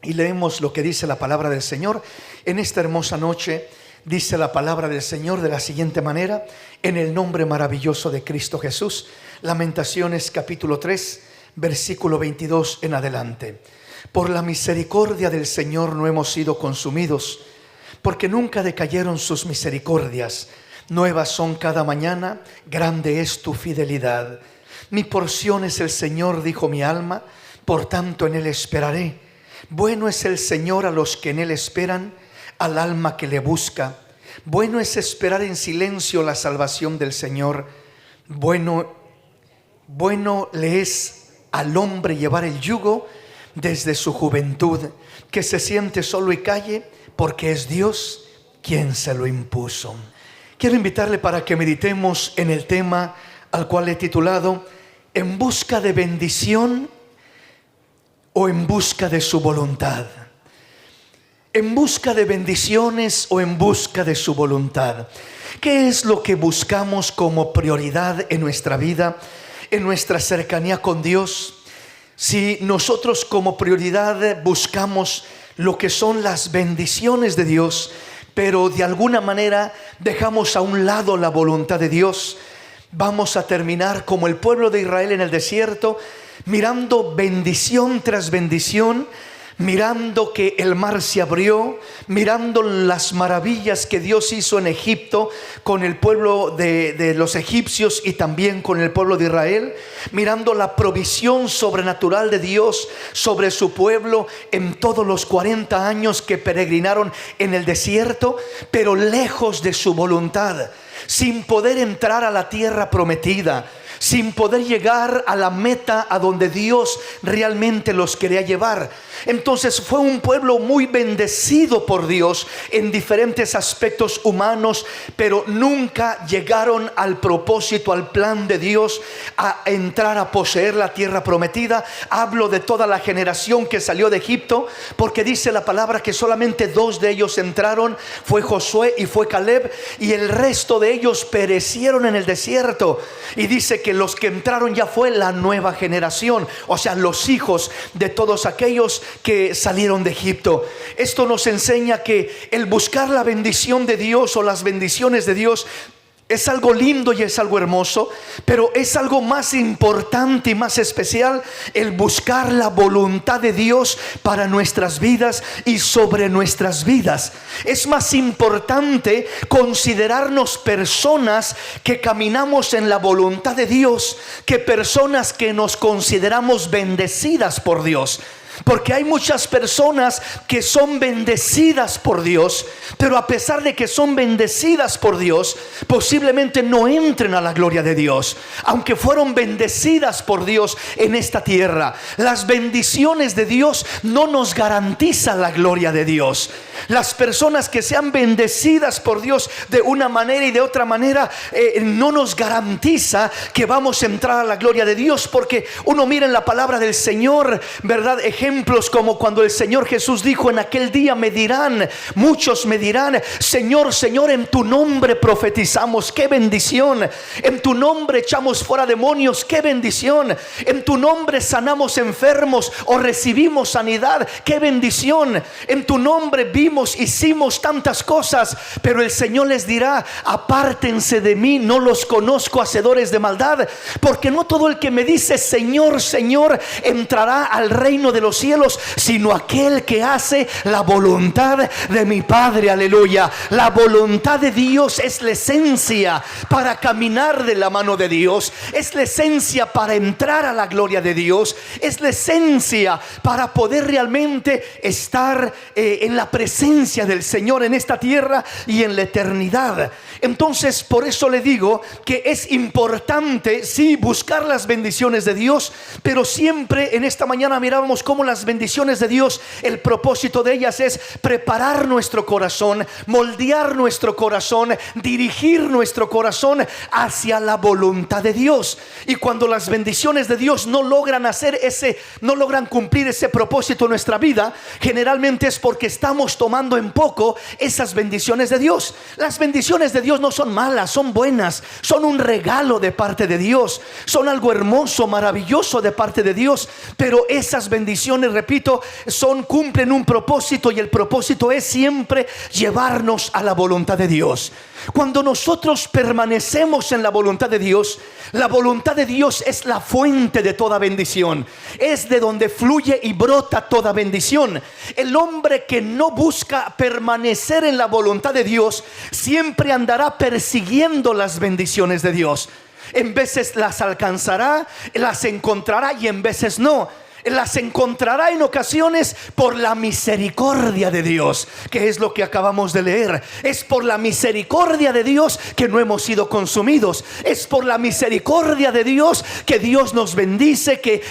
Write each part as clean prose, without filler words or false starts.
y leemos lo que dice la palabra del Señor. En esta hermosa noche dice la palabra del Señor de la siguiente manera: en el nombre maravilloso de Cristo Jesús. Lamentaciones capítulo 3, versículo 22 en adelante. Por la misericordia del Señor no hemos sido consumidos, porque nunca decayeron sus misericordias. Nuevas son cada mañana, grande es tu fidelidad. Mi porción es el Señor, dijo mi alma, por tanto en Él esperaré. Bueno es el Señor a los que en Él esperan, al alma que le busca. Bueno es esperar en silencio la salvación del Señor. Bueno le es al hombre llevar el yugo desde su juventud, que se siente solo y calle, porque es Dios quien se lo impuso. Quiero invitarle para que meditemos en el tema al cual he titulado: ¿en busca de bendición o en busca de su voluntad? ¿En busca de bendiciones o en busca de su voluntad? ¿Qué es lo que buscamos como prioridad en nuestra vida, en nuestra cercanía con Dios? Si nosotros como prioridad buscamos lo que son las bendiciones de Dios, pero de alguna manera dejamos a un lado la voluntad de Dios, vamos a terminar como el pueblo de Israel en el desierto, mirando bendición tras bendición, mirando que el mar se abrió, mirando las maravillas que Dios hizo en Egipto con el pueblo de los egipcios y también con el pueblo de Israel, mirando la provisión sobrenatural de Dios sobre su pueblo en todos los 40 años que peregrinaron en el desierto, pero lejos de su voluntad, sin poder entrar a la tierra prometida, sin poder llegar a la meta a donde Dios realmente los quería llevar. Entonces fue un pueblo muy bendecido por Dios en diferentes aspectos humanos, pero nunca llegaron al propósito, al plan de Dios, a entrar a poseer la tierra prometida. Hablo de toda la generación que salió de Egipto, porque dice la palabra que solamente 2 de ellos entraron, fue Josué y fue Caleb, y el resto de ellos perecieron en el desierto. Y dice que los que entraron ya fue la nueva generación, o sea, los hijos de todos aquellos que salieron de Egipto. Esto nos enseña que el buscar la bendición de Dios o las bendiciones de Dios es algo lindo y es algo hermoso, pero es algo más importante y más especial el buscar la voluntad de Dios para nuestras vidas y sobre nuestras vidas. Es más importante considerarnos personas que caminamos en la voluntad de Dios que personas que nos consideramos bendecidas por Dios. Porque hay muchas personas que son bendecidas por Dios, pero a pesar de que son bendecidas por Dios, posiblemente no entren a la gloria de Dios, aunque fueron bendecidas por Dios en esta tierra. Las bendiciones de Dios no nos garantizan la gloria de Dios. Las personas que sean bendecidas por Dios de una manera y de otra manera no nos garantiza que vamos a entrar a la gloria de Dios, porque uno mira en la palabra del Señor, ¿verdad? Ejemplos como cuando el Señor Jesús dijo: en aquel día muchos me dirán, Señor, Señor, en tu nombre profetizamos, qué bendición. En tu nombre echamos fuera demonios, qué bendición. En tu nombre sanamos enfermos o recibimos sanidad, qué bendición. En tu nombre hicimos tantas cosas, pero el Señor les dirá: apártense de mí, no los conozco, hacedores de maldad. Porque no todo el que me dice Señor, Señor entrará al reino de los cielos, sino aquel que hace la voluntad de mi Padre. Aleluya. La voluntad de Dios es la esencia para caminar de la mano de Dios, es la esencia para entrar a la gloria de Dios, es la esencia para poder realmente estar en la presencia del Señor en esta tierra y en la eternidad. Entonces, por eso le digo que es importante, sí, buscar las bendiciones de Dios, pero siempre en esta mañana miramos cómo las bendiciones de Dios, el propósito de ellas es preparar nuestro corazón, moldear nuestro corazón, dirigir nuestro corazón hacia la voluntad de Dios. Y cuando las bendiciones de Dios no logran cumplir ese propósito en nuestra vida, generalmente es porque estamos tomando en poco esas bendiciones de Dios. Las bendiciones de Dios no son malas, son buenas, son un regalo de parte de Dios, son algo hermoso, maravilloso de parte de Dios, pero esas bendiciones bendiciones, repito, cumplen un propósito, y el propósito es siempre llevarnos a la voluntad de Dios. Cuando nosotros permanecemos en la voluntad de Dios, la voluntad de Dios es la fuente de toda bendición. Es de donde fluye y brota toda bendición. El hombre que no busca permanecer en la voluntad de Dios siempre andará persiguiendo las bendiciones de Dios. En veces las alcanzará, las encontrará, y en veces no. Las encontrará en ocasiones por la misericordia de Dios, que es lo que acabamos de leer. Es por la misericordia de Dios que no hemos sido consumidos. Es por la misericordia de Dios que Dios nos bendice, que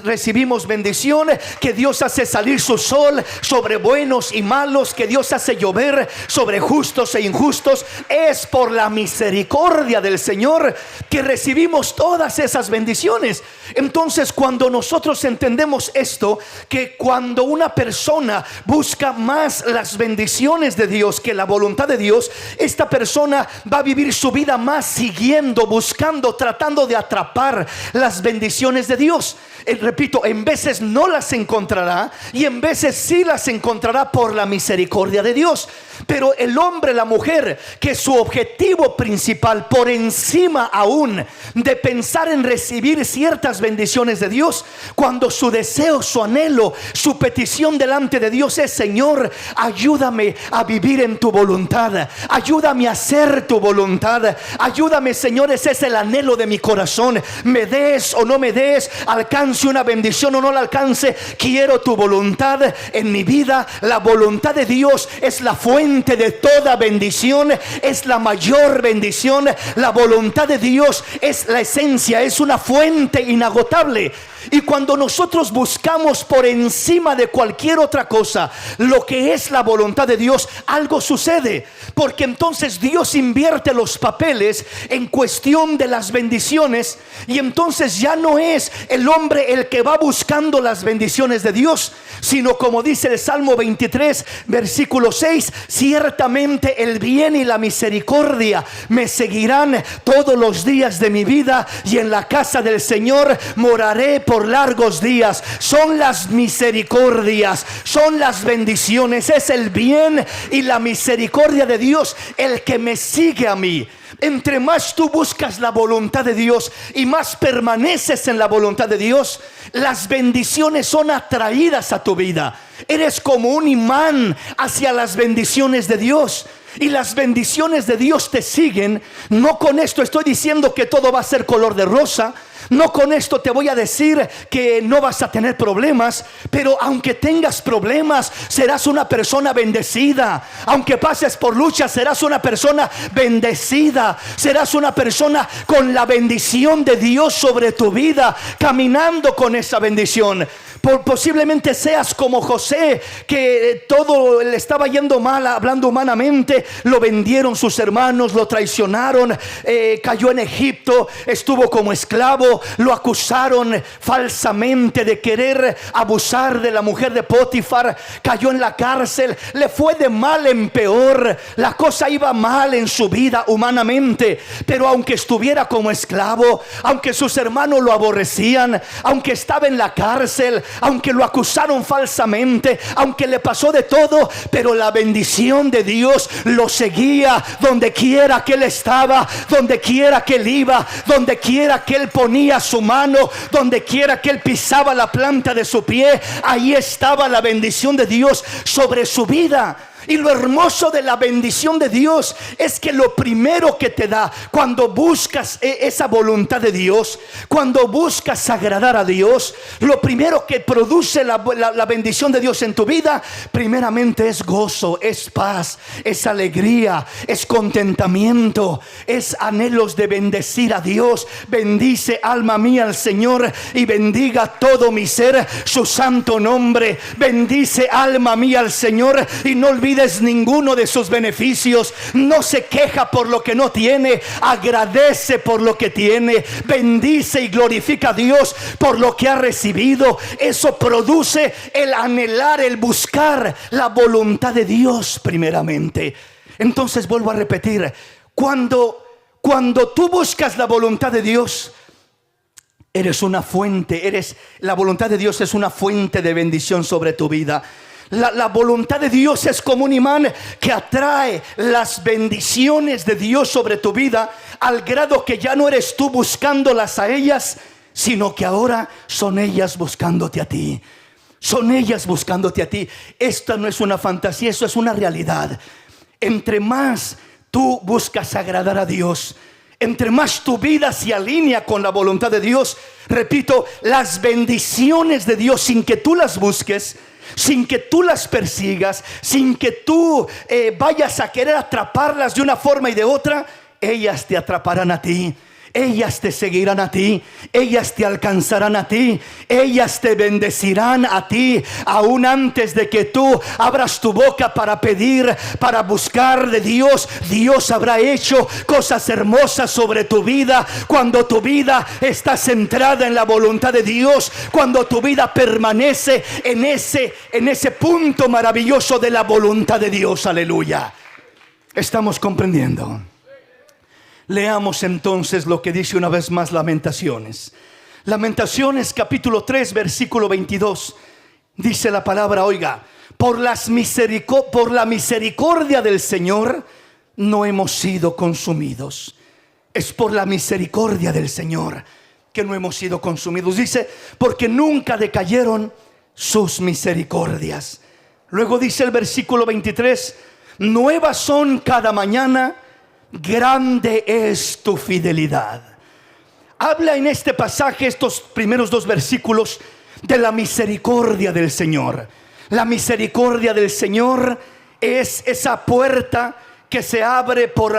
recibimos bendición, que Dios hace salir su sol sobre buenos y malos, que Dios hace llover sobre justos e injustos. Es por la misericordia del Señor que recibimos todas esas bendiciones. Entonces, cuando nosotros entendemos esto, que cuando una persona busca más las bendiciones de Dios que la voluntad de Dios, esta persona va a vivir su vida más siguiendo, buscando, tratando de atrapar las bendiciones de Dios. Repito, en veces no las encontrará, y en veces sí las encontrará por la misericordia de Dios. Pero el hombre, la mujer, que su objetivo principal, por encima aún de pensar en recibir ciertas bendiciones de Dios, cuando su deseo, su anhelo, su petición delante de Dios es: Señor, ayúdame a vivir en tu voluntad, ayúdame a hacer tu voluntad, ayúdame, Señor, ese es el anhelo de mi corazón. Me des o no me des, alcance una bendición o no la alcance, quiero tu voluntad en mi vida. La voluntad de Dios es la fuente de toda bendición, es la mayor bendición. La voluntad de Dios es la esencia, es una fuente inagotable. Y cuando nosotros buscamos por encima de cualquier otra cosa lo que es la voluntad de Dios, algo sucede, porque entonces Dios invierte los papeles en cuestión de las bendiciones, y entonces ya no es el hombre el que va buscando las bendiciones de Dios, sino, como dice el Salmo 23 versículo 6: ciertamente el bien y la misericordia me seguirán todos los días de mi vida, y en la casa del Señor moraré por largos días. Son las misericordias, son las bendiciones, es el bien y la misericordia de Dios el que me sigue a mí. Entre más tú buscas la voluntad de Dios y más permaneces en la voluntad de Dios, las bendiciones son atraídas a tu vida. Eres como un imán hacia las bendiciones de Dios, y las bendiciones de Dios te siguen. No con esto estoy diciendo que todo va a ser color de rosa. No con esto te voy a decir que no vas a tener problemas, pero aunque tengas problemas, serás una persona bendecida. Aunque pases por luchas, serás una persona bendecida. Serás una persona con la bendición de Dios sobre tu vida, caminando con esa bendición. Posiblemente seas como José, que todo le estaba yendo mal, hablando humanamente. Lo vendieron sus hermanos, lo traicionaron, cayó en Egipto, estuvo como esclavo. Lo acusaron falsamente de querer abusar de la mujer de Potifar, cayó en la cárcel, le fue de mal en peor. La cosa iba mal en su vida humanamente, pero aunque estuviera como esclavo, aunque sus hermanos lo aborrecían, aunque estaba en la cárcel, aunque lo acusaron falsamente, aunque le pasó de todo, pero la bendición de Dios lo seguía donde quiera que él estaba, donde quiera que él iba, donde quiera que él ponía su mano, donde quiera que él pisaba la planta de su pie. Ahí estaba la bendición de Dios sobre su vida. Y lo hermoso de la bendición de Dios es que lo primero que te da cuando buscas esa voluntad de Dios, cuando buscas agradar a Dios, lo primero que produce la bendición de Dios en tu vida, primeramente es gozo, es paz, es alegría, es contentamiento, es anhelos de bendecir a Dios. Bendice, alma mía, al Señor, y bendiga todo mi ser su santo nombre. Bendice, alma mía, al Señor, y no olvides ninguno de sus beneficios. No se queja por lo que no tiene, agradece por lo que tiene. Bendice y glorifica a Dios por lo que ha recibido. Eso produce el anhelar, el buscar la voluntad de Dios primeramente. Entonces vuelvo a repetir, cuando tú buscas la voluntad de Dios, Eres una fuente, la voluntad de Dios es una fuente de bendición sobre tu vida. La voluntad de Dios es como un imán que atrae las bendiciones de Dios sobre tu vida, al grado que ya no eres tú buscándolas a ellas, sino que ahora son ellas buscándote a ti. Son ellas buscándote a ti. Esta no es una fantasía, eso es una realidad. Entre más tú buscas agradar a Dios, entre más tu vida se alinea con la voluntad de Dios, repito, las bendiciones de Dios, sin que tú las busques, sin que tú las persigas, sin que tú vayas a querer atraparlas de una forma y de otra, ellas te atraparán a ti. Ellas te seguirán a ti, ellas te alcanzarán a ti, ellas te bendecirán a ti, aún antes de que tú abras tu boca para pedir, para buscar de Dios. Dios habrá hecho cosas hermosas sobre tu vida, cuando tu vida está centrada en la voluntad de Dios, cuando tu vida permanece en ese punto maravilloso de la voluntad de Dios. Aleluya. ¿Estamos comprendiendo? Leamos entonces lo que dice una vez más Lamentaciones. Lamentaciones capítulo 3 versículo 22. Dice la palabra, oiga, por la misericordia del Señor no hemos sido consumidos. Es por la misericordia del Señor que no hemos sido consumidos. Dice, porque nunca decayeron sus misericordias. Luego dice el versículo 23, nuevas son cada mañana, grande es tu fidelidad. Habla en este pasaje, estos primeros dos versículos, de la misericordia del Señor. La misericordia del Señor es esa puerta que se abre por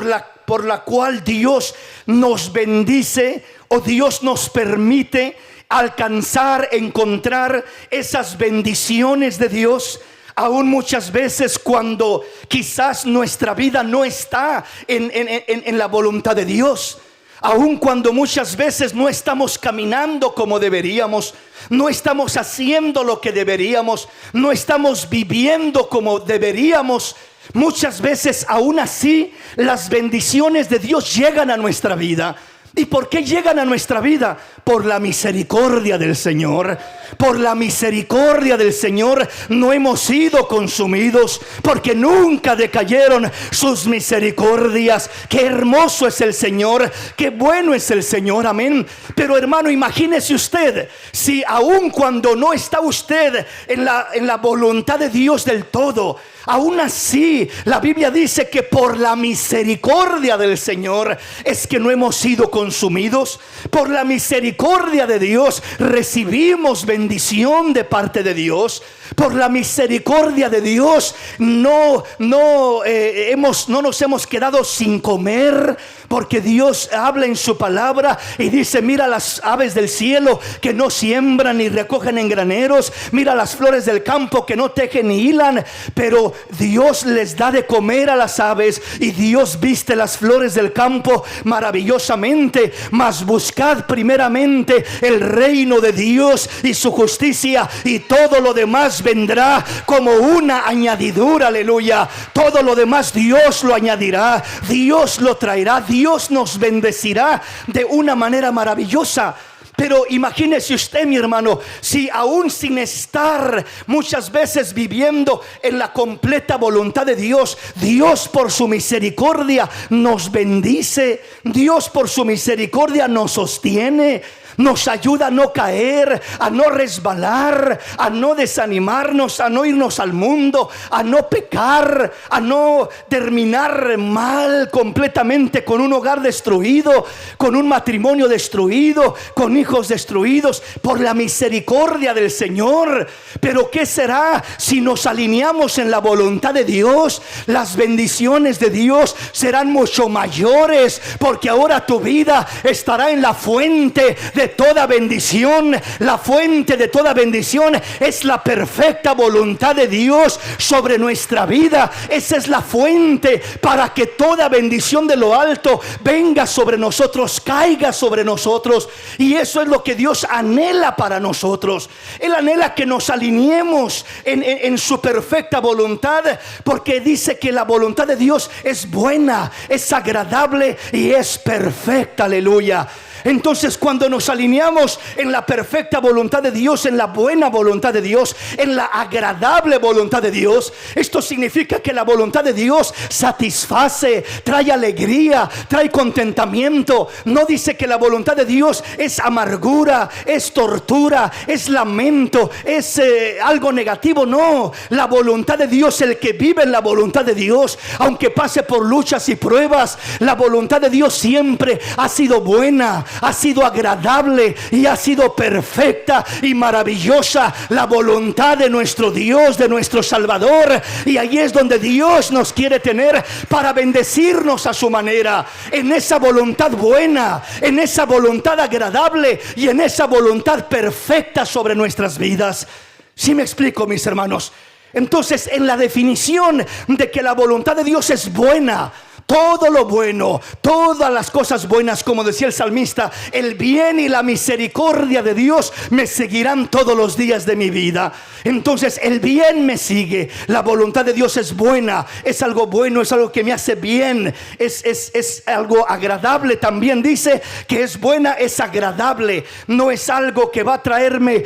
la cual Dios nos bendice, o Dios nos permite alcanzar, encontrar esas bendiciones de Dios. Aún muchas veces cuando quizás nuestra vida no está en la voluntad de Dios, aún cuando muchas veces no estamos caminando como deberíamos, no estamos haciendo lo que deberíamos, no estamos viviendo como deberíamos, muchas veces aún así las bendiciones de Dios llegan a nuestra vida. ¿Y por qué llegan a nuestra vida? Por la misericordia del Señor. Por la misericordia del Señor no hemos sido consumidos, porque nunca decayeron sus misericordias. Qué hermoso es el Señor, qué bueno es el Señor, amén. Pero hermano, imagínese usted, si aun cuando no está usted en la voluntad de Dios del todo, aún así la Biblia dice que por la misericordia del Señor es que no hemos sido consumidos. Por la misericordia de Dios recibimos bendición de parte de Dios. Por la misericordia de Dios no nos hemos quedado sin comer, porque Dios habla en su palabra y dice, mira las aves del cielo que no siembran ni recogen en graneros, mira las flores del campo que no tejen ni hilan, pero Dios les da de comer a las aves, y Dios viste las flores del campo maravillosamente. Mas buscad primeramente el reino de Dios y su justicia, y todo lo demás vendrá como una añadidura. Aleluya. Todo lo demás Dios lo añadirá, Dios lo traerá, Dios nos bendecirá de una manera maravillosa. Pero imagínese usted, mi hermano, si aún sin estar muchas veces viviendo en la completa voluntad de Dios, Dios por su misericordia nos bendice, Dios por su misericordia nos sostiene, nos ayuda a no caer, a no resbalar, a no desanimarnos, a no irnos al mundo, a no pecar, a no terminar mal completamente, con un hogar destruido, con un matrimonio destruido, con hijos destruidos, por la misericordia del Señor. Pero ¿qué será si nos alineamos en la voluntad de Dios? Las bendiciones de Dios serán mucho mayores, porque ahora tu vida estará en la fuente de toda bendición. La fuente de toda bendición es la perfecta voluntad de Dios sobre nuestra vida. Esa es la fuente para que toda bendición de lo alto venga sobre nosotros, caiga sobre nosotros. Y eso es lo que Dios anhela para nosotros. Él anhela que nos alineemos en su perfecta voluntad, porque dice que la voluntad de Dios es buena, es agradable y es perfecta. Aleluya. Entonces, cuando nos alineamos en la perfecta voluntad de Dios, en la buena voluntad de Dios, en la agradable voluntad de Dios, esto significa que la voluntad de Dios satisface, trae alegría, trae contentamiento. No dice que la voluntad de Dios es amargura, es tortura, es lamento, es algo negativo. No, la voluntad de Dios, el que vive en la voluntad de Dios, aunque pase por luchas y pruebas, la voluntad de Dios siempre ha sido buena, ha sido agradable y ha sido perfecta y maravillosa. La voluntad de nuestro Dios, de nuestro Salvador. Y ahí es donde Dios nos quiere tener, para bendecirnos a su manera, en esa voluntad buena, en esa voluntad agradable y en esa voluntad perfecta sobre nuestras vidas. ¿Sí me explico, mis hermanos? Entonces, en la definición de que la voluntad de Dios es buena, todo lo bueno, todas las cosas buenas, como decía el salmista, el bien y la misericordia de Dios me seguirán todos los días de mi vida. Entonces el bien me sigue, la voluntad de Dios es buena, es algo bueno, es algo que me hace bien, es algo agradable. También dice que es buena, es agradable, no es algo que va a traerme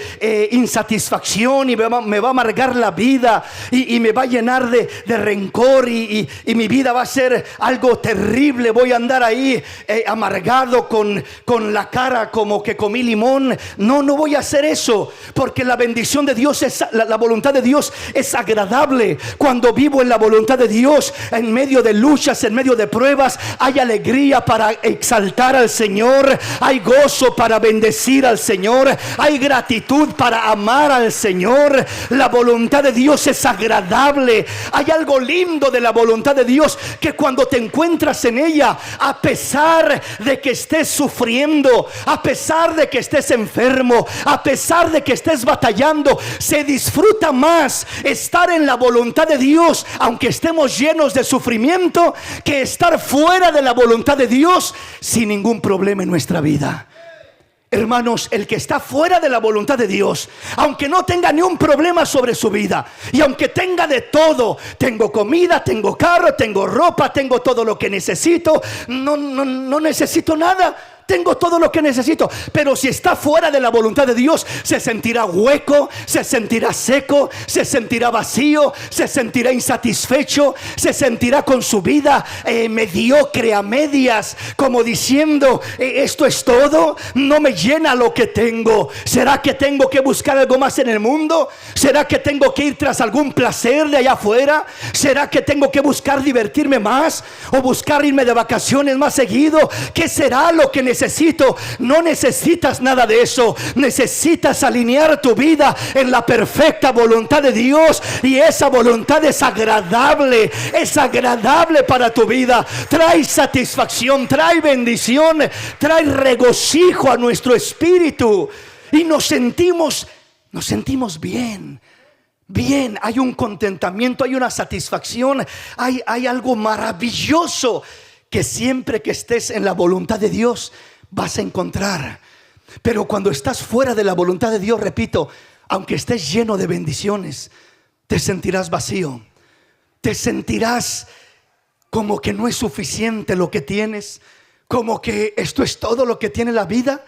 insatisfacción y me va a amargar la vida y me va a llenar de rencor y mi vida va a ser algo terrible. Voy a andar ahí amargado con la cara como que comí limón. No voy a hacer eso, porque la bendición de Dios es la voluntad de Dios es agradable. Cuando vivo en la voluntad de Dios, en medio de luchas, en medio de pruebas, hay alegría para exaltar al Señor, hay gozo para bendecir al Señor, hay gratitud para amar al Señor. La voluntad de Dios es agradable. Hay algo lindo de la voluntad de Dios, que cuando te encuentras en ella, a pesar de que estés sufriendo, a pesar de que estés enfermo, a pesar de que estés batallando, se disfruta más estar en la voluntad de Dios, aunque estemos llenos de sufrimiento, que estar fuera de la voluntad de Dios sin ningún problema en nuestra vida. Hermanos, el que está fuera de la voluntad de Dios, aunque no tenga ni un problema sobre su vida, y aunque tenga de todo, tengo comida, tengo carro, tengo ropa, tengo todo lo que necesito, no necesito nada, tengo todo lo que necesito. Pero si está fuera de la voluntad de Dios, se sentirá hueco, se sentirá seco, se sentirá vacío, se sentirá insatisfecho, se sentirá con su vida mediocre, a medias, como diciendo, esto es todo, no me llena lo que tengo. ¿Será que tengo que buscar algo más en el mundo? ¿Será que tengo que ir tras algún placer de allá afuera? ¿Será que tengo que buscar divertirme más o buscar irme de vacaciones más seguido? ¿Qué será lo que necesito? No necesitas nada de eso. Necesitas alinear tu vida en la perfecta voluntad de Dios, y esa voluntad es agradable para tu vida. Trae satisfacción, trae bendición, trae regocijo a nuestro espíritu, y nos sentimos bien. Hay un contentamiento, hay una satisfacción, hay algo maravilloso que siempre que estés en la voluntad de Dios vas a encontrar. Pero cuando estás fuera de la voluntad de Dios, repito, aunque estés lleno de bendiciones, te sentirás vacío, te sentirás como que no es suficiente lo que tienes, como que esto es todo lo que tiene la vida,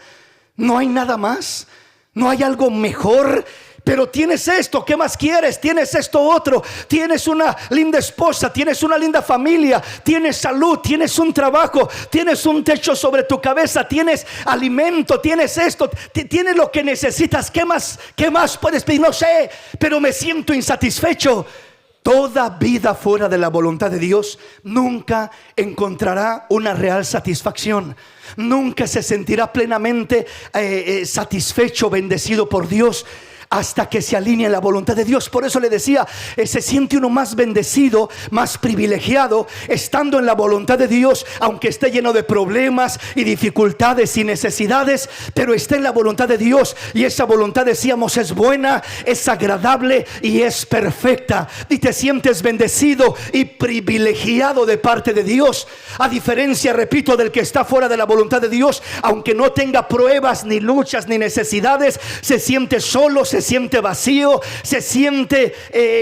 no hay nada más, no hay algo mejor. Pero tienes esto, ¿qué más quieres? Tienes esto otro, tienes una linda esposa, tienes una linda familia, tienes salud, tienes un trabajo, tienes un techo sobre tu cabeza, tienes alimento, tienes esto, tienes lo que necesitas. ¿Qué más puedes pedir? No sé, pero me siento insatisfecho. Toda vida fuera de la voluntad de Dios nunca encontrará una real satisfacción. Nunca se sentirá plenamente satisfecho, bendecido por Dios, hasta que se alinee la voluntad de Dios. Por eso le decía, se siente uno más bendecido, más privilegiado, estando en la voluntad de Dios, aunque esté lleno de problemas y dificultades y necesidades, pero está en la voluntad de Dios. Y esa voluntad, decíamos, es buena, es agradable y es perfecta. Y te sientes bendecido y privilegiado de parte de Dios, a diferencia, repito, del que está fuera de la voluntad de Dios. Aunque no tenga pruebas, ni luchas, ni necesidades, se siente solo, se se siente vacío, se siente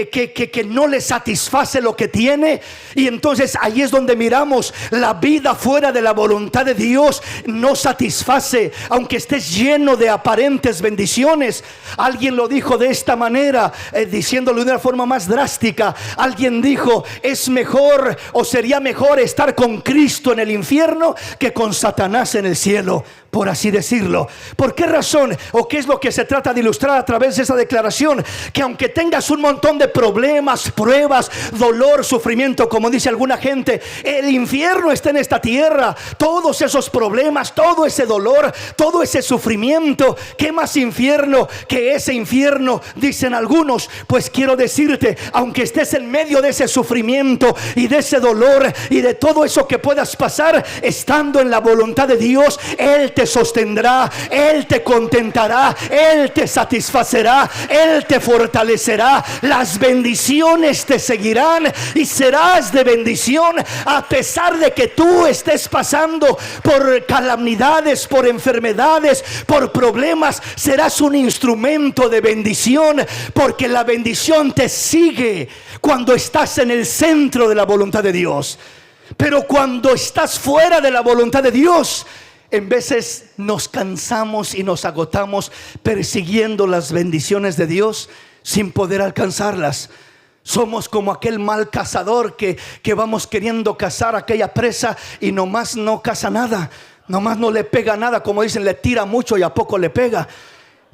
que no le satisface lo que tiene. Y entonces ahí es donde miramos la vida fuera de la voluntad de Dios no satisface, aunque estés lleno de aparentes bendiciones. Alguien lo dijo de esta manera, diciéndolo de una forma más drástica. Alguien dijo: es mejor, o sería mejor, estar con Cristo en el infierno que con Satanás en el cielo, por así decirlo. ¿Por qué razón? ¿O qué es lo que se trata de ilustrar a través de esa declaración? Que aunque tengas un montón de problemas, pruebas, dolor, sufrimiento, como dice alguna gente, el infierno está en esta tierra. Todos esos problemas, todo ese dolor, todo ese sufrimiento, ¿qué más infierno que ese infierno? Dicen algunos. Pues quiero decirte, aunque estés en medio de ese sufrimiento y de ese dolor y de todo eso que puedas pasar, estando en la voluntad de Dios, Él te sostendrá, Él te contentará, Él te satisfacerá, Él te fortalecerá. Las bendiciones te seguirán y serás de bendición, a pesar de que tú estés pasando por calamidades, por enfermedades, por problemas. Serás un instrumento de bendición, porque la bendición te sigue cuando estás en el centro de la voluntad de Dios. Pero cuando estás fuera de la voluntad de Dios, en veces nos cansamos y nos agotamos persiguiendo las bendiciones de Dios sin poder alcanzarlas. Somos como aquel mal cazador que vamos queriendo cazar aquella presa y nomás no caza nada, nomás no le pega nada. Como dicen, le tira mucho y a poco le pega.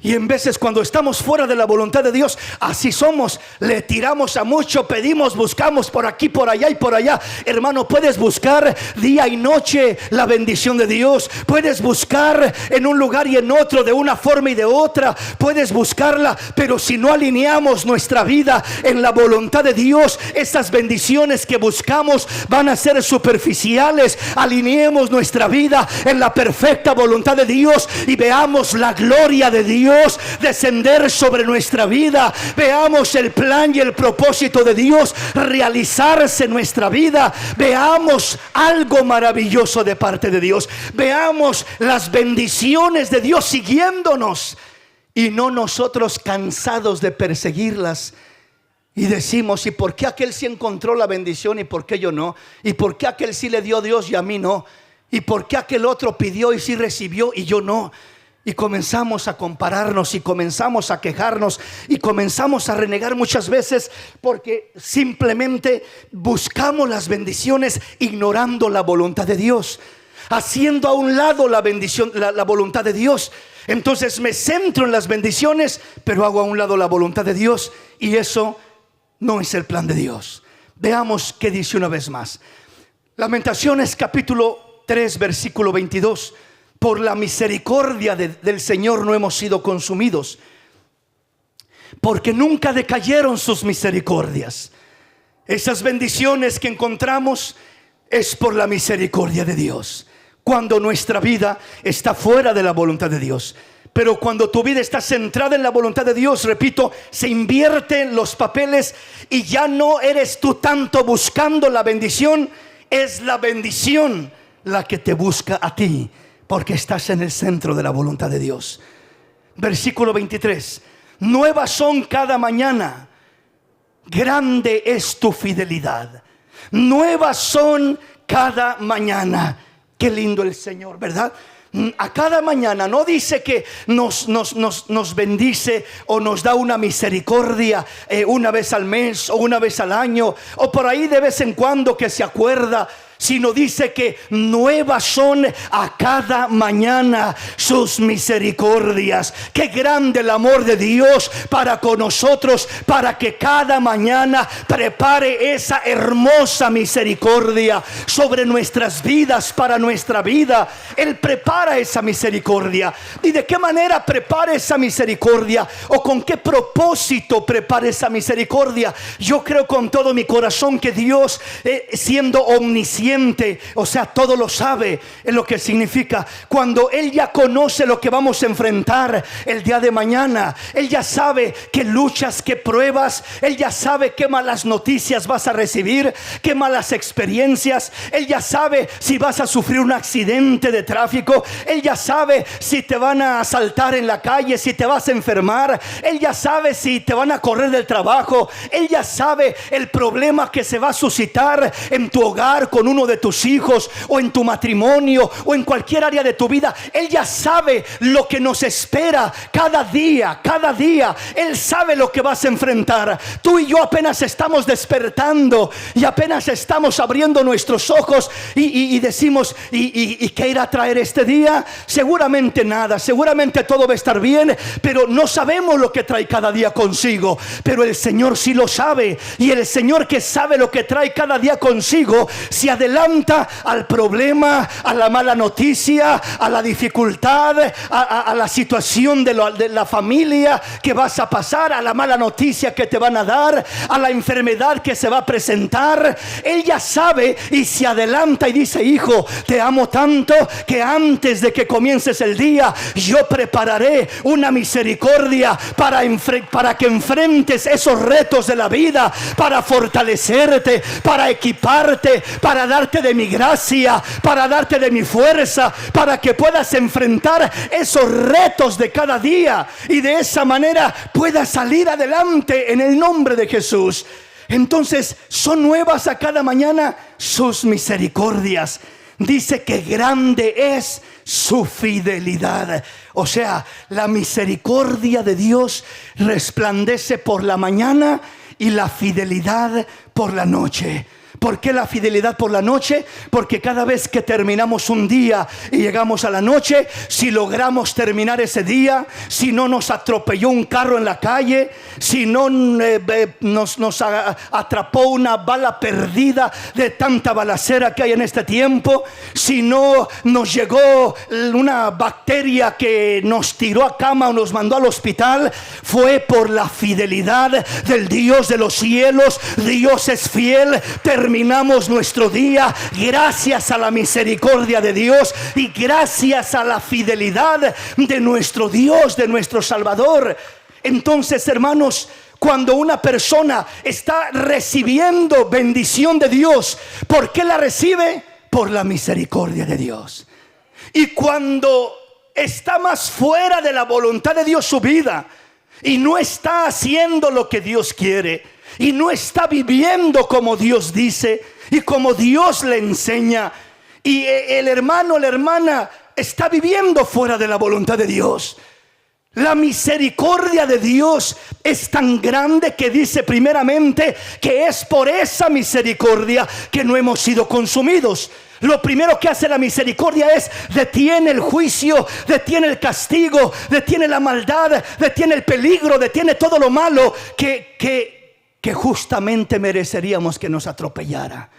Y en veces cuando estamos fuera de la voluntad de Dios, así somos. Le tiramos a mucho, pedimos, buscamos por aquí, por allá y por allá. Hermano, puedes buscar día y noche la bendición de Dios. Puedes buscar en un lugar y en otro, de una forma y de otra. Puedes buscarla, pero si no alineamos nuestra vida en la voluntad de Dios, esas bendiciones que buscamos van a ser superficiales. Alineemos nuestra vida en la perfecta voluntad de Dios y veamos la gloria de Dios descender sobre nuestra vida. Veamos el plan y el propósito de Dios realizarse en nuestra vida. Veamos algo maravilloso de parte de Dios. Veamos las bendiciones de Dios siguiéndonos, y no nosotros cansados de perseguirlas. Y decimos: ¿y por qué aquel sí encontró la bendición y por qué yo no? ¿Y por qué aquel sí le dio Dios y a mí no? ¿Y por qué aquel otro pidió y sí recibió y yo no? Y comenzamos a compararnos y comenzamos a quejarnos y comenzamos a renegar muchas veces, porque simplemente buscamos las bendiciones ignorando la voluntad de Dios, haciendo a un lado la bendición, la voluntad de Dios. Entonces me centro en las bendiciones, pero hago a un lado la voluntad de Dios, y eso no es el plan de Dios. Veamos qué dice una vez más. Lamentaciones capítulo 3 versículo 22. Por la misericordia del Señor no hemos sido consumidos, porque nunca decayeron sus misericordias. Esas bendiciones que encontramos es por la misericordia de Dios, cuando nuestra vida está fuera de la voluntad de Dios. Pero cuando tu vida está centrada en la voluntad de Dios, repito, se invierten los papeles y ya no eres tú tanto buscando la bendición, es la bendición la que te busca a ti, porque estás en el centro de la voluntad de Dios. Versículo 23. Nuevas son cada mañana, grande es tu fidelidad. Nuevas son cada mañana. Qué lindo el Señor, ¿verdad? A cada mañana. No dice que nos bendice o nos da una misericordia una vez al mes o una vez al año o por ahí de vez en cuando que se acuerda, sino dice que nuevas son a cada mañana sus misericordias. Qué grande el amor de Dios para con nosotros, para que cada mañana prepare esa hermosa misericordia sobre nuestras vidas, para nuestra vida. Él prepara esa misericordia. ¿Y de qué manera prepara esa misericordia? ¿O con qué propósito prepara esa misericordia? Yo creo con todo mi corazón que Dios, siendo omnisciente, omnisciente, o sea, todo lo sabe, es lo que significa. Cuando Él ya conoce lo que vamos a enfrentar el día de mañana, Él ya sabe qué luchas, qué pruebas, Él ya sabe qué malas noticias vas a recibir, qué malas experiencias. Él ya sabe si vas a sufrir un accidente de tráfico. Él ya sabe si te van a asaltar en la calle, si te vas a enfermar. Él ya sabe si te van a correr del trabajo. Él ya sabe el problema que se va a suscitar en tu hogar con uno de tus hijos, o en tu matrimonio, o en cualquier área de tu vida. Él ya sabe lo que nos espera cada día, cada día. Él sabe lo que vas a enfrentar. Tú y yo apenas estamos despertando y apenas estamos abriendo nuestros ojos y decimos, ¿y qué irá a traer este día? Seguramente nada, seguramente todo va a estar bien, pero no sabemos lo que trae cada día consigo. Pero el Señor sí lo sabe, y el Señor, que sabe lo que trae cada día consigo, se adelanta al problema, a la mala noticia, a la dificultad, a la situación de la familia que vas a pasar, a la mala noticia que te van a dar, a la enfermedad que se va a presentar. Él ya sabe y se adelanta y dice: hijo, te amo tanto que antes de que comiences el día, yo prepararé una misericordia para que enfrentes esos retos de la vida, para fortalecerte, para equiparte, para darte de mi gracia, para darte de mi fuerza, para que puedas enfrentar esos retos de cada día y de esa manera puedas salir adelante en el nombre de Jesús. Entonces, son nuevas a cada mañana sus misericordias. Dice que grande es su fidelidad. O sea, la misericordia de Dios resplandece por la mañana y la fidelidad por la noche. ¿Por qué la fidelidad por la noche? Porque cada vez que terminamos un día y llegamos a la noche, si logramos terminar ese día, si no nos atropelló un carro en la calle, si no nos atrapó una bala perdida de tanta balacera que hay en este tiempo, si no nos llegó una bacteria que nos tiró a cama o nos mandó al hospital, fue por la fidelidad del Dios de los cielos. Dios es fiel. Terminamos nuestro día gracias a la misericordia de Dios y gracias a la fidelidad de nuestro Dios, de nuestro Salvador. Entonces, hermanos, cuando una persona está recibiendo bendición de Dios, ¿por qué la recibe? Por la misericordia de Dios. Y cuando está más fuera de la voluntad de Dios su vida y no está haciendo lo que Dios quiere, y no está viviendo como Dios dice y como Dios le enseña, y el hermano o la hermana está viviendo fuera de la voluntad de Dios, la misericordia de Dios es tan grande que dice primeramente que es por esa misericordia que no hemos sido consumidos. Lo primero que hace la misericordia es detiene el juicio, detiene el castigo, detiene la maldad, detiene el peligro, detiene todo lo malo que justamente mereceríamos que nos atropellara.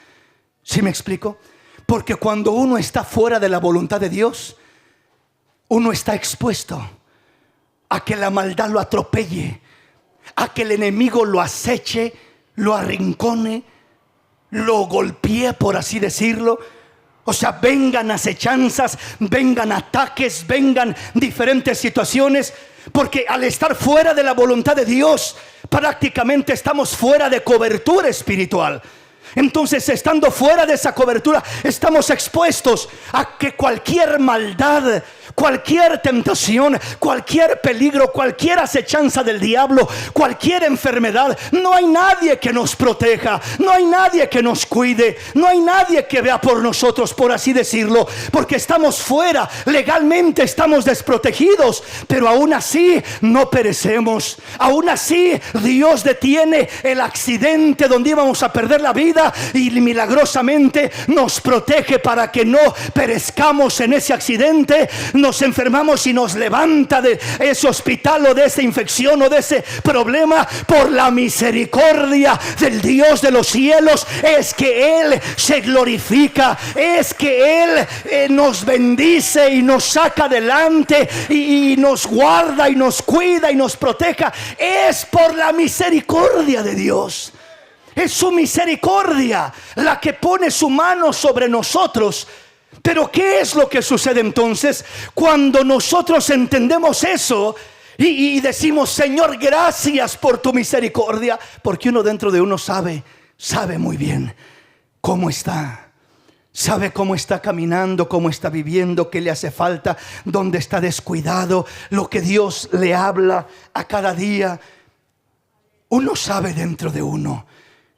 ¿Sí me explico? Porque cuando uno está fuera de la voluntad de Dios, uno está expuesto a que la maldad lo atropelle, a que el enemigo lo aceche, lo arrincone, lo golpee, por así decirlo. O sea, vengan acechanzas, vengan ataques, vengan diferentes situaciones. Porque al estar fuera de la voluntad de Dios, prácticamente estamos fuera de cobertura espiritual. Entonces, estando fuera de esa cobertura, estamos expuestos a que cualquier maldad, cualquier tentación, cualquier peligro, cualquier acechanza del diablo, cualquier enfermedad, no hay nadie que nos proteja, no hay nadie que nos cuide, no hay nadie que vea por nosotros, por así decirlo, porque estamos fuera, legalmente estamos desprotegidos, pero aún así no perecemos. Aún así Dios detiene el accidente donde íbamos a perder la vida y milagrosamente nos protege para que no perezcamos en ese accidente. Nos enfermamos y nos levanta de ese hospital o de esa infección o de ese problema por la misericordia del Dios de los cielos. Es que Él se glorifica, es que Él nos bendice y nos saca adelante y nos guarda y nos cuida y nos proteja. Es por la misericordia de Dios. Es su misericordia la que pone su mano sobre nosotros. Pero ¿qué es lo que sucede entonces cuando nosotros entendemos eso y decimos: Señor, gracias por tu misericordia? Porque uno dentro de uno sabe muy bien cómo está. Sabe cómo está caminando, cómo está viviendo, qué le hace falta, dónde está descuidado, lo que Dios le habla a cada día. Uno sabe dentro de uno.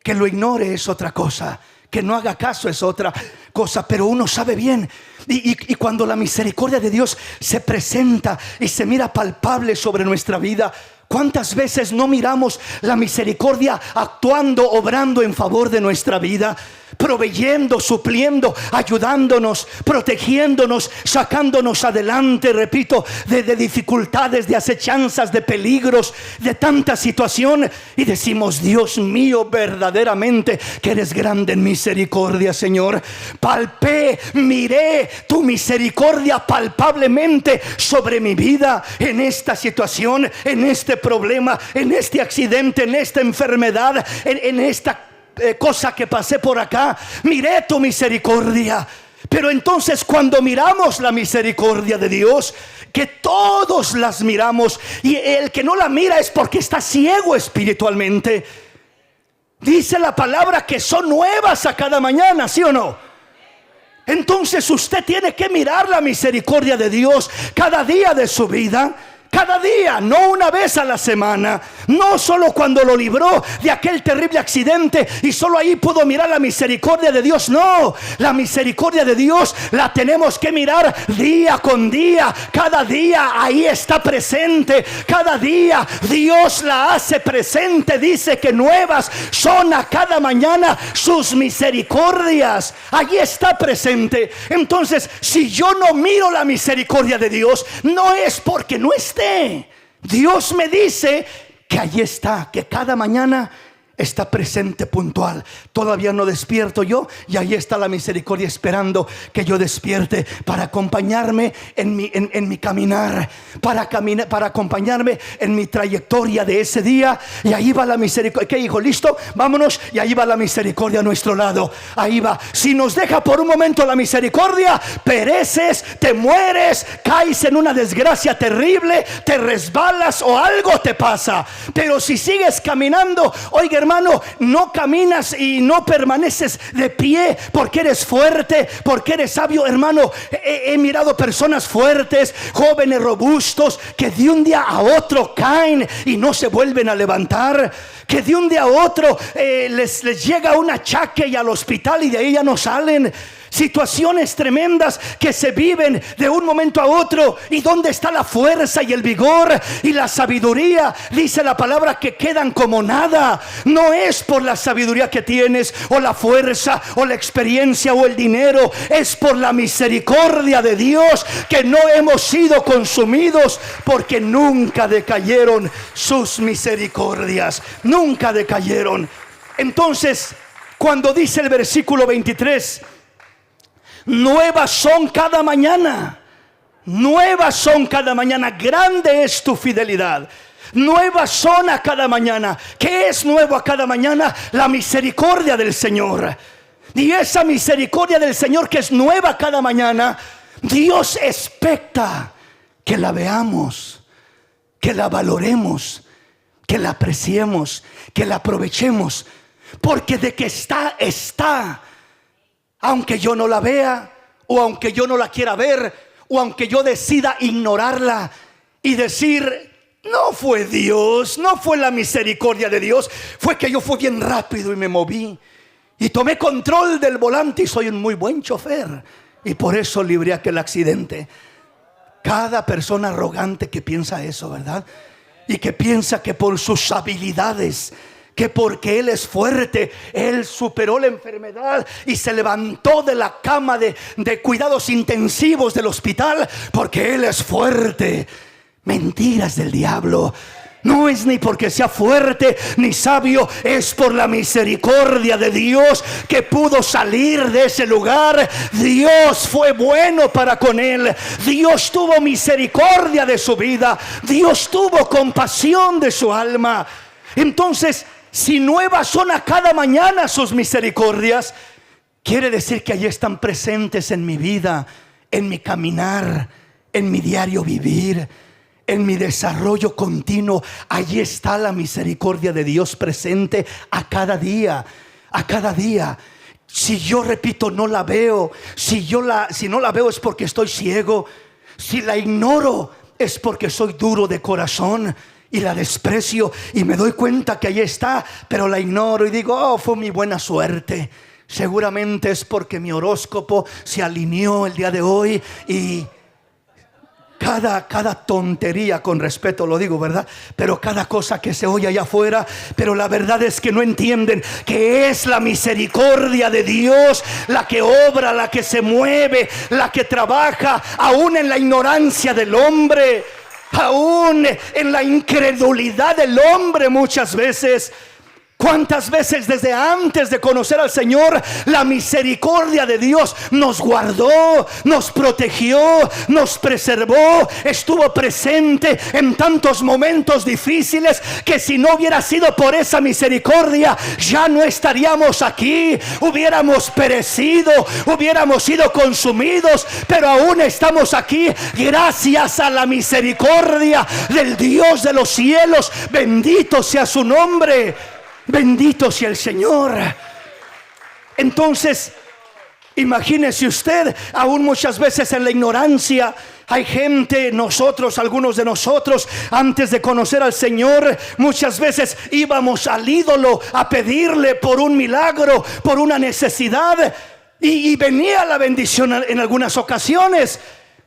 Que lo ignore es otra cosa, que no haga caso es otra cosa, pero uno sabe bien. Y cuando la misericordia de Dios se presenta y se mira palpable sobre nuestra vida, ¿cuántas veces no miramos la misericordia actuando, obrando en favor de nuestra vida? Proveyendo, supliendo, ayudándonos, protegiéndonos, sacándonos adelante, repito, de dificultades, de acechanzas, de peligros, de tanta situación. Y decimos: Dios mío, verdaderamente que eres grande en misericordia, Señor. Palpé, miré tu misericordia palpablemente sobre mi vida, en esta situación, en este problema, en este accidente, en esta enfermedad, en esta cosa que pasé por acá. Miré tu misericordia. Pero entonces, cuando miramos la misericordia de Dios, que todos las miramos, y el que no la mira es porque está ciego espiritualmente. Dice la palabra que son nuevas a cada mañana, ¿sí o no? Entonces usted tiene que mirar la misericordia de Dios cada día de su vida. Cada día, no una vez a la semana. No solo cuando lo libró de aquel terrible accidente y solo ahí pudo mirar la misericordia de Dios. No, la misericordia de Dios la tenemos que mirar día con día. Cada día ahí está presente. Cada día Dios la hace presente. Dice que nuevas son a cada mañana sus misericordias. Allí está presente. Entonces, si yo no miro la misericordia de Dios, no es porque no esté. Dios me dice que allí está, que cada mañana está presente, puntual. Todavía no despierto yo y ahí está la misericordia esperando que yo despierte para acompañarme en mi caminar, para acompañarme en mi trayectoria de ese día. Y ahí va la misericordia. ¿Qué, hijo? ¿Listo? Vámonos. Y ahí va la misericordia a nuestro lado. Ahí va. Si nos deja por un momento la misericordia, pereces, te mueres, caes en una desgracia terrible, te resbalas o algo te pasa. Pero si sigues caminando, oiga, hermano, no caminas y no permaneces de pie porque eres fuerte, porque eres sabio, hermano. He mirado personas fuertes, jóvenes robustos, que de un día a otro caen y no se vuelven a levantar. Que de un día a otro les llega un achaque y al hospital y de ahí ya no salen. Situaciones tremendas que se viven de un momento a otro. ¿Y dónde está la fuerza y el vigor y la sabiduría? Dice la palabra que quedan como nada. No es por la sabiduría que tienes, o la fuerza, o la experiencia, o el dinero. Es por la misericordia de Dios que no hemos sido consumidos, porque nunca decayeron sus misericordias. Nunca decayeron. Entonces, cuando dice el versículo 23, nuevas son cada mañana. Nuevas son cada mañana. Grande es tu fidelidad. Nuevas son a cada mañana. ¿Qué es nuevo a cada mañana? La misericordia del Señor. Y esa misericordia del Señor que es nueva cada mañana, Dios expecta que la veamos, que la valoremos, que la apreciemos, que la aprovechemos. Porque de que está, está. Aunque yo no la vea, o aunque yo no la quiera ver, o aunque yo decida ignorarla y decir: no fue Dios, no fue la misericordia de Dios, fue que yo fui bien rápido y me moví y tomé control del volante y soy un muy buen chofer y por eso libré aquel accidente. Cada persona arrogante que piensa eso, ¿verdad? Y que piensa que por sus habilidades, que porque él es fuerte, él superó la enfermedad y se levantó de la cama de cuidados intensivos del hospital porque él es fuerte. Mentiras del diablo. No es ni porque sea fuerte ni sabio, es por la misericordia de Dios que pudo salir de ese lugar. Dios fue bueno para con él. Dios tuvo misericordia de su vida. Dios tuvo compasión de su alma. Entonces, si nuevas son a cada mañana sus misericordias, quiere decir que allí están presentes en mi vida, en mi caminar, en mi diario vivir, en mi desarrollo continuo. Allí está la misericordia de Dios presente a cada día, a cada día. Si yo, repito, no la veo, si no la veo es porque estoy ciego. Si la ignoro es porque soy duro de corazón y la desprecio y me doy cuenta que ahí está, pero la ignoro y digo, oh, fue mi buena suerte. Seguramente es porque mi horóscopo se alineó el día de hoy y cada tontería, con respeto lo digo, ¿verdad? Pero cada cosa que se oye allá afuera, pero la verdad es que no entienden que es la misericordia de Dios la que obra, la que se mueve, la que trabaja, aún en la ignorancia del hombre, aún en la incredulidad del hombre muchas veces. ¿Cuántas veces desde antes de conocer al Señor la misericordia de Dios nos guardó, nos protegió, nos preservó, estuvo presente en tantos momentos difíciles que si no hubiera sido por esa misericordia ya no estaríamos aquí, hubiéramos perecido, hubiéramos sido consumidos, pero aún estamos aquí gracias a la misericordia del Dios de los cielos. Bendito sea su nombre. Bendito sea el Señor. Entonces, imagínese usted, aún muchas veces en la ignorancia, hay gente, nosotros, algunos de nosotros, antes de conocer al Señor, muchas veces íbamos al ídolo a pedirle por un milagro, por una necesidad, y venía la bendición en algunas ocasiones.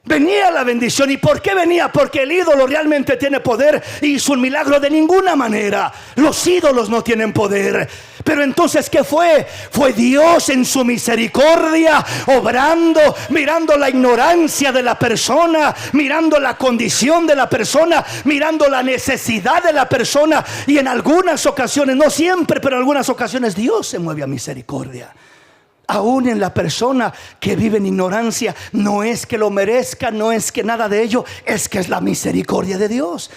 Venía la bendición. ¿Y por qué venía? Porque el ídolo realmente tiene poder y hizo un milagro. De ninguna manera. Los ídolos no tienen poder. Pero entonces, ¿qué fue? Fue Dios en su misericordia obrando, mirando la ignorancia de la persona, mirando la condición de la persona, mirando la necesidad de la persona. Y en algunas ocasiones, no siempre, pero en algunas ocasiones Dios se mueve a misericordia. Aún en la persona que vive en ignorancia, no es que lo merezca, no es que nada de ello, es que es la misericordia de Dios.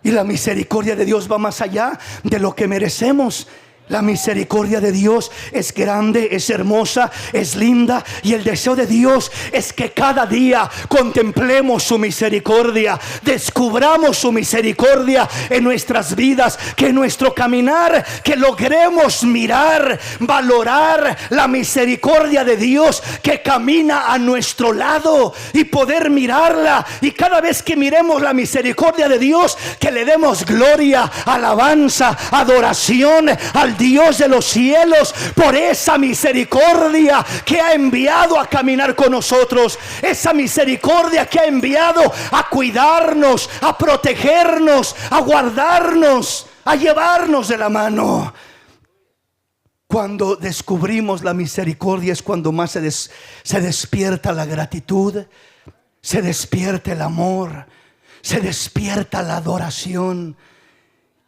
Y la misericordia de Dios va más allá de lo que merecemos. La misericordia de Dios es grande, es hermosa, es linda. Y el deseo de Dios es que cada día contemplemos su misericordia, descubramos su misericordia en nuestras vidas, que en nuestro caminar, que logremos mirar, valorar la misericordia de Dios que camina a nuestro lado y poder mirarla. Y cada vez que miremos la misericordia de Dios, que le demos gloria, alabanza, adoración al Dios de los cielos por esa misericordia que ha enviado a caminar con nosotros, esa misericordia que ha enviado a cuidarnos, a protegernos, a guardarnos, a llevarnos de la mano. Cuando descubrimos la misericordia es cuando más se despierta la gratitud, se despierta el amor, se despierta la adoración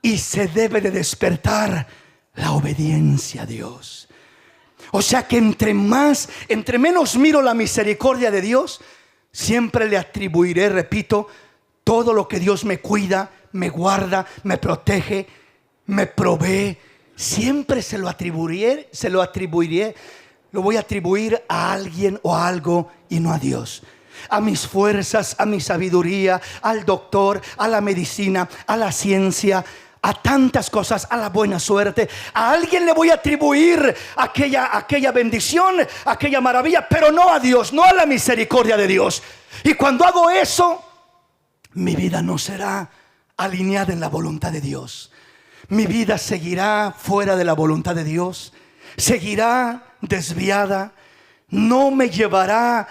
y se debe de despertar la obediencia a Dios. O sea que entre menos miro la misericordia de Dios, siempre le atribuiré, repito, todo lo que Dios me cuida, me guarda, me protege, me provee. Siempre se lo atribuiré, lo voy a atribuir a alguien o a algo y no a Dios. A mis fuerzas, a mi sabiduría, al doctor, a la medicina, a la ciencia, a tantas cosas, a la buena suerte. A alguien le voy a atribuir aquella bendición, aquella maravilla, pero no a Dios, no a la misericordia de Dios. Y cuando hago eso, mi vida no será alineada en la voluntad de Dios. Mi vida seguirá fuera de la voluntad de Dios, seguirá desviada, no me llevará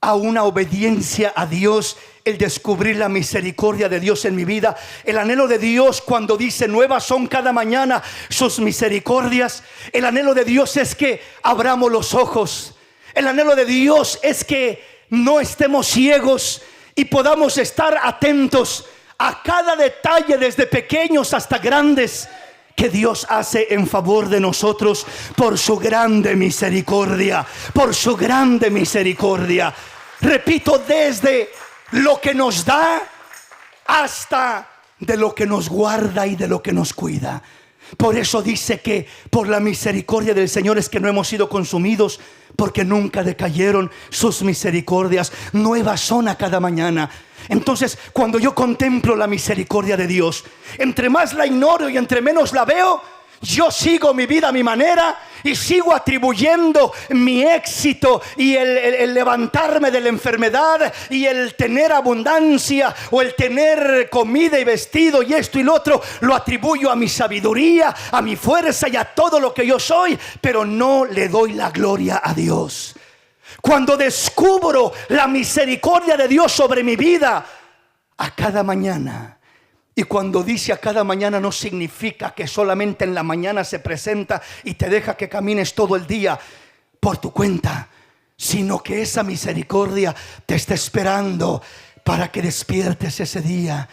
a una obediencia a Dios el descubrir la misericordia de Dios en mi vida. El anhelo de Dios cuando dice nuevas son cada mañana sus misericordias, el anhelo de Dios es que abramos los ojos. El anhelo de Dios es que no estemos ciegos y podamos estar atentos a cada detalle, desde pequeños hasta grandes, que Dios hace en favor de nosotros por su grande misericordia, por su grande misericordia. Repito, desde lo que nos da hasta de lo que nos guarda y de lo que nos cuida. Por eso dice que por la misericordia del Señor es que no hemos sido consumidos, porque nunca decayeron sus misericordias. Nuevas son a cada mañana. Entonces, cuando yo contemplo la misericordia de Dios, entre más la ignoro y entre menos la veo, yo sigo mi vida a mi manera y sigo atribuyendo mi éxito y el levantarme de la enfermedad y el tener abundancia o el tener comida y vestido y esto y lo otro, lo atribuyo a mi sabiduría, a mi fuerza y a todo lo que yo soy, pero no le doy la gloria a Dios. Cuando descubro la misericordia de Dios sobre mi vida a cada mañana, y cuando dice a cada mañana no significa que solamente en la mañana se presenta y te deja que camines todo el día por tu cuenta, sino que esa misericordia te está esperando para que despiertes ese día.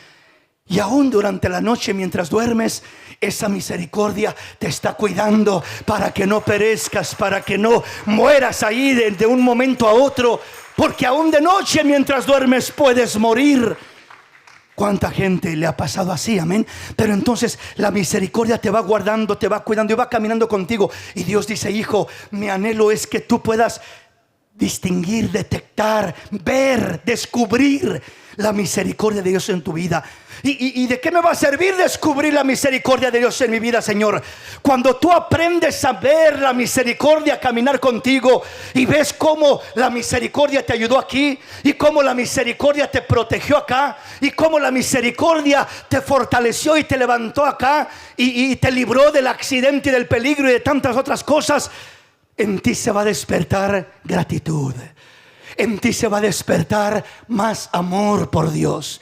Y aún durante la noche mientras duermes, esa misericordia te está cuidando para que no perezcas, para que no mueras ahí de un momento a otro, porque aún de noche mientras duermes puedes morir. ¿Cuánta gente le ha pasado así? Amén. Pero entonces la misericordia te va guardando, te va cuidando y va caminando contigo. Y Dios dice: hijo, mi anhelo es que tú puedas distinguir, detectar, ver, descubrir la misericordia de Dios en tu vida. ¿Y de qué me va a servir descubrir la misericordia de Dios en mi vida, Señor? Cuando tú aprendes a ver la misericordia caminar contigo y ves cómo la misericordia te ayudó aquí y cómo la misericordia te protegió acá y cómo la misericordia te fortaleció y te levantó acá y te libró del accidente y del peligro y de tantas otras cosas, en ti se va a despertar gratitud. En ti se va a despertar más amor por Dios.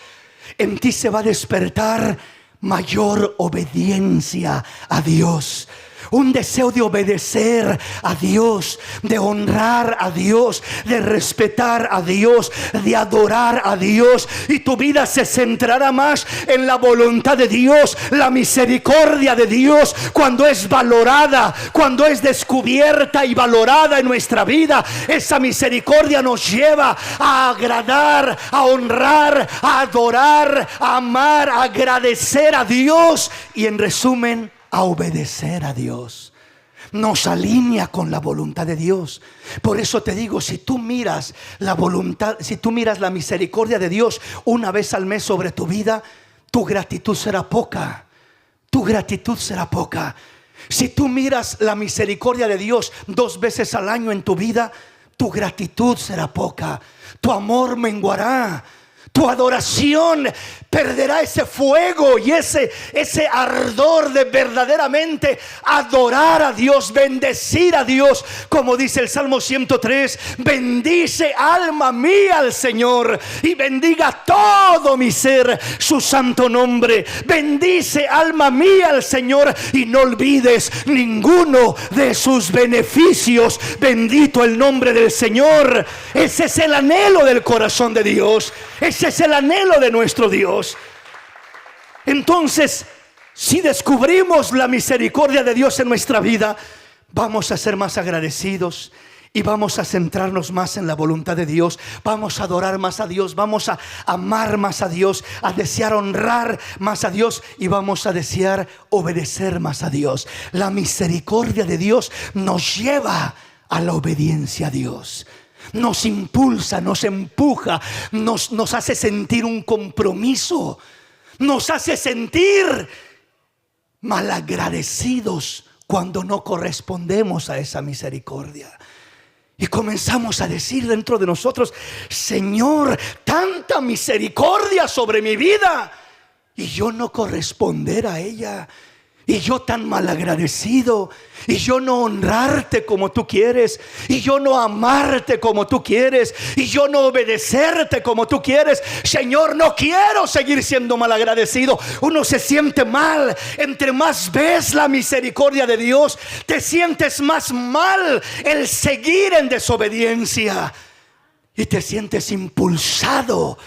En ti se va a despertar mayor obediencia a Dios. Un deseo de obedecer a Dios, de honrar a Dios, de respetar a Dios, de adorar a Dios. Y tu vida se centrará más en la voluntad de Dios, la misericordia de Dios. Cuando es valorada, cuando es descubierta y valorada en nuestra vida, esa misericordia nos lleva a agradar, a honrar, a adorar, a amar, a agradecer a Dios y, en resumen, a obedecer a Dios. Nos alinea con la voluntad de Dios. Por eso te digo, si tú miras la voluntad, si tú miras la misericordia de Dios una vez al mes sobre tu vida, tu gratitud será poca. Tu gratitud será poca. Si tú miras la misericordia de Dios 2 veces al año en tu vida, tu gratitud será poca. Tu amor menguará. Tu adoración perderá ese fuego y ese ardor de verdaderamente adorar a Dios, bendecir a Dios. Como dice el Salmo 103: bendice alma mía al Señor y bendiga todo mi ser su santo nombre. Bendice alma mía al Señor y no olvides ninguno de sus beneficios. Bendito el nombre del Señor. Ese es el anhelo del corazón de Dios. Ese es el anhelo de nuestro Dios. Entonces, si descubrimos la misericordia de Dios en nuestra vida, vamos a ser más agradecidos y vamos a centrarnos más en la voluntad de Dios. Vamos a adorar más a Dios, vamos a amar más a Dios, a desear honrar más a Dios y vamos a desear obedecer más a Dios. La misericordia de Dios nos lleva a la obediencia a Dios. Nos impulsa, nos empuja, nos hace sentir un compromiso, nos hace sentir malagradecidos cuando no correspondemos a esa misericordia. Y comenzamos a decir dentro de nosotros: Señor, tanta misericordia sobre mi vida y yo no corresponder a ella. Y yo tan malagradecido, y yo no honrarte como tú quieres, y yo no amarte como tú quieres, y yo no obedecerte como tú quieres. Señor, no quiero seguir siendo malagradecido. Uno se siente mal. Entre más ves la misericordia de Dios, te sientes más mal el seguir en desobediencia. Y te sientes impulsado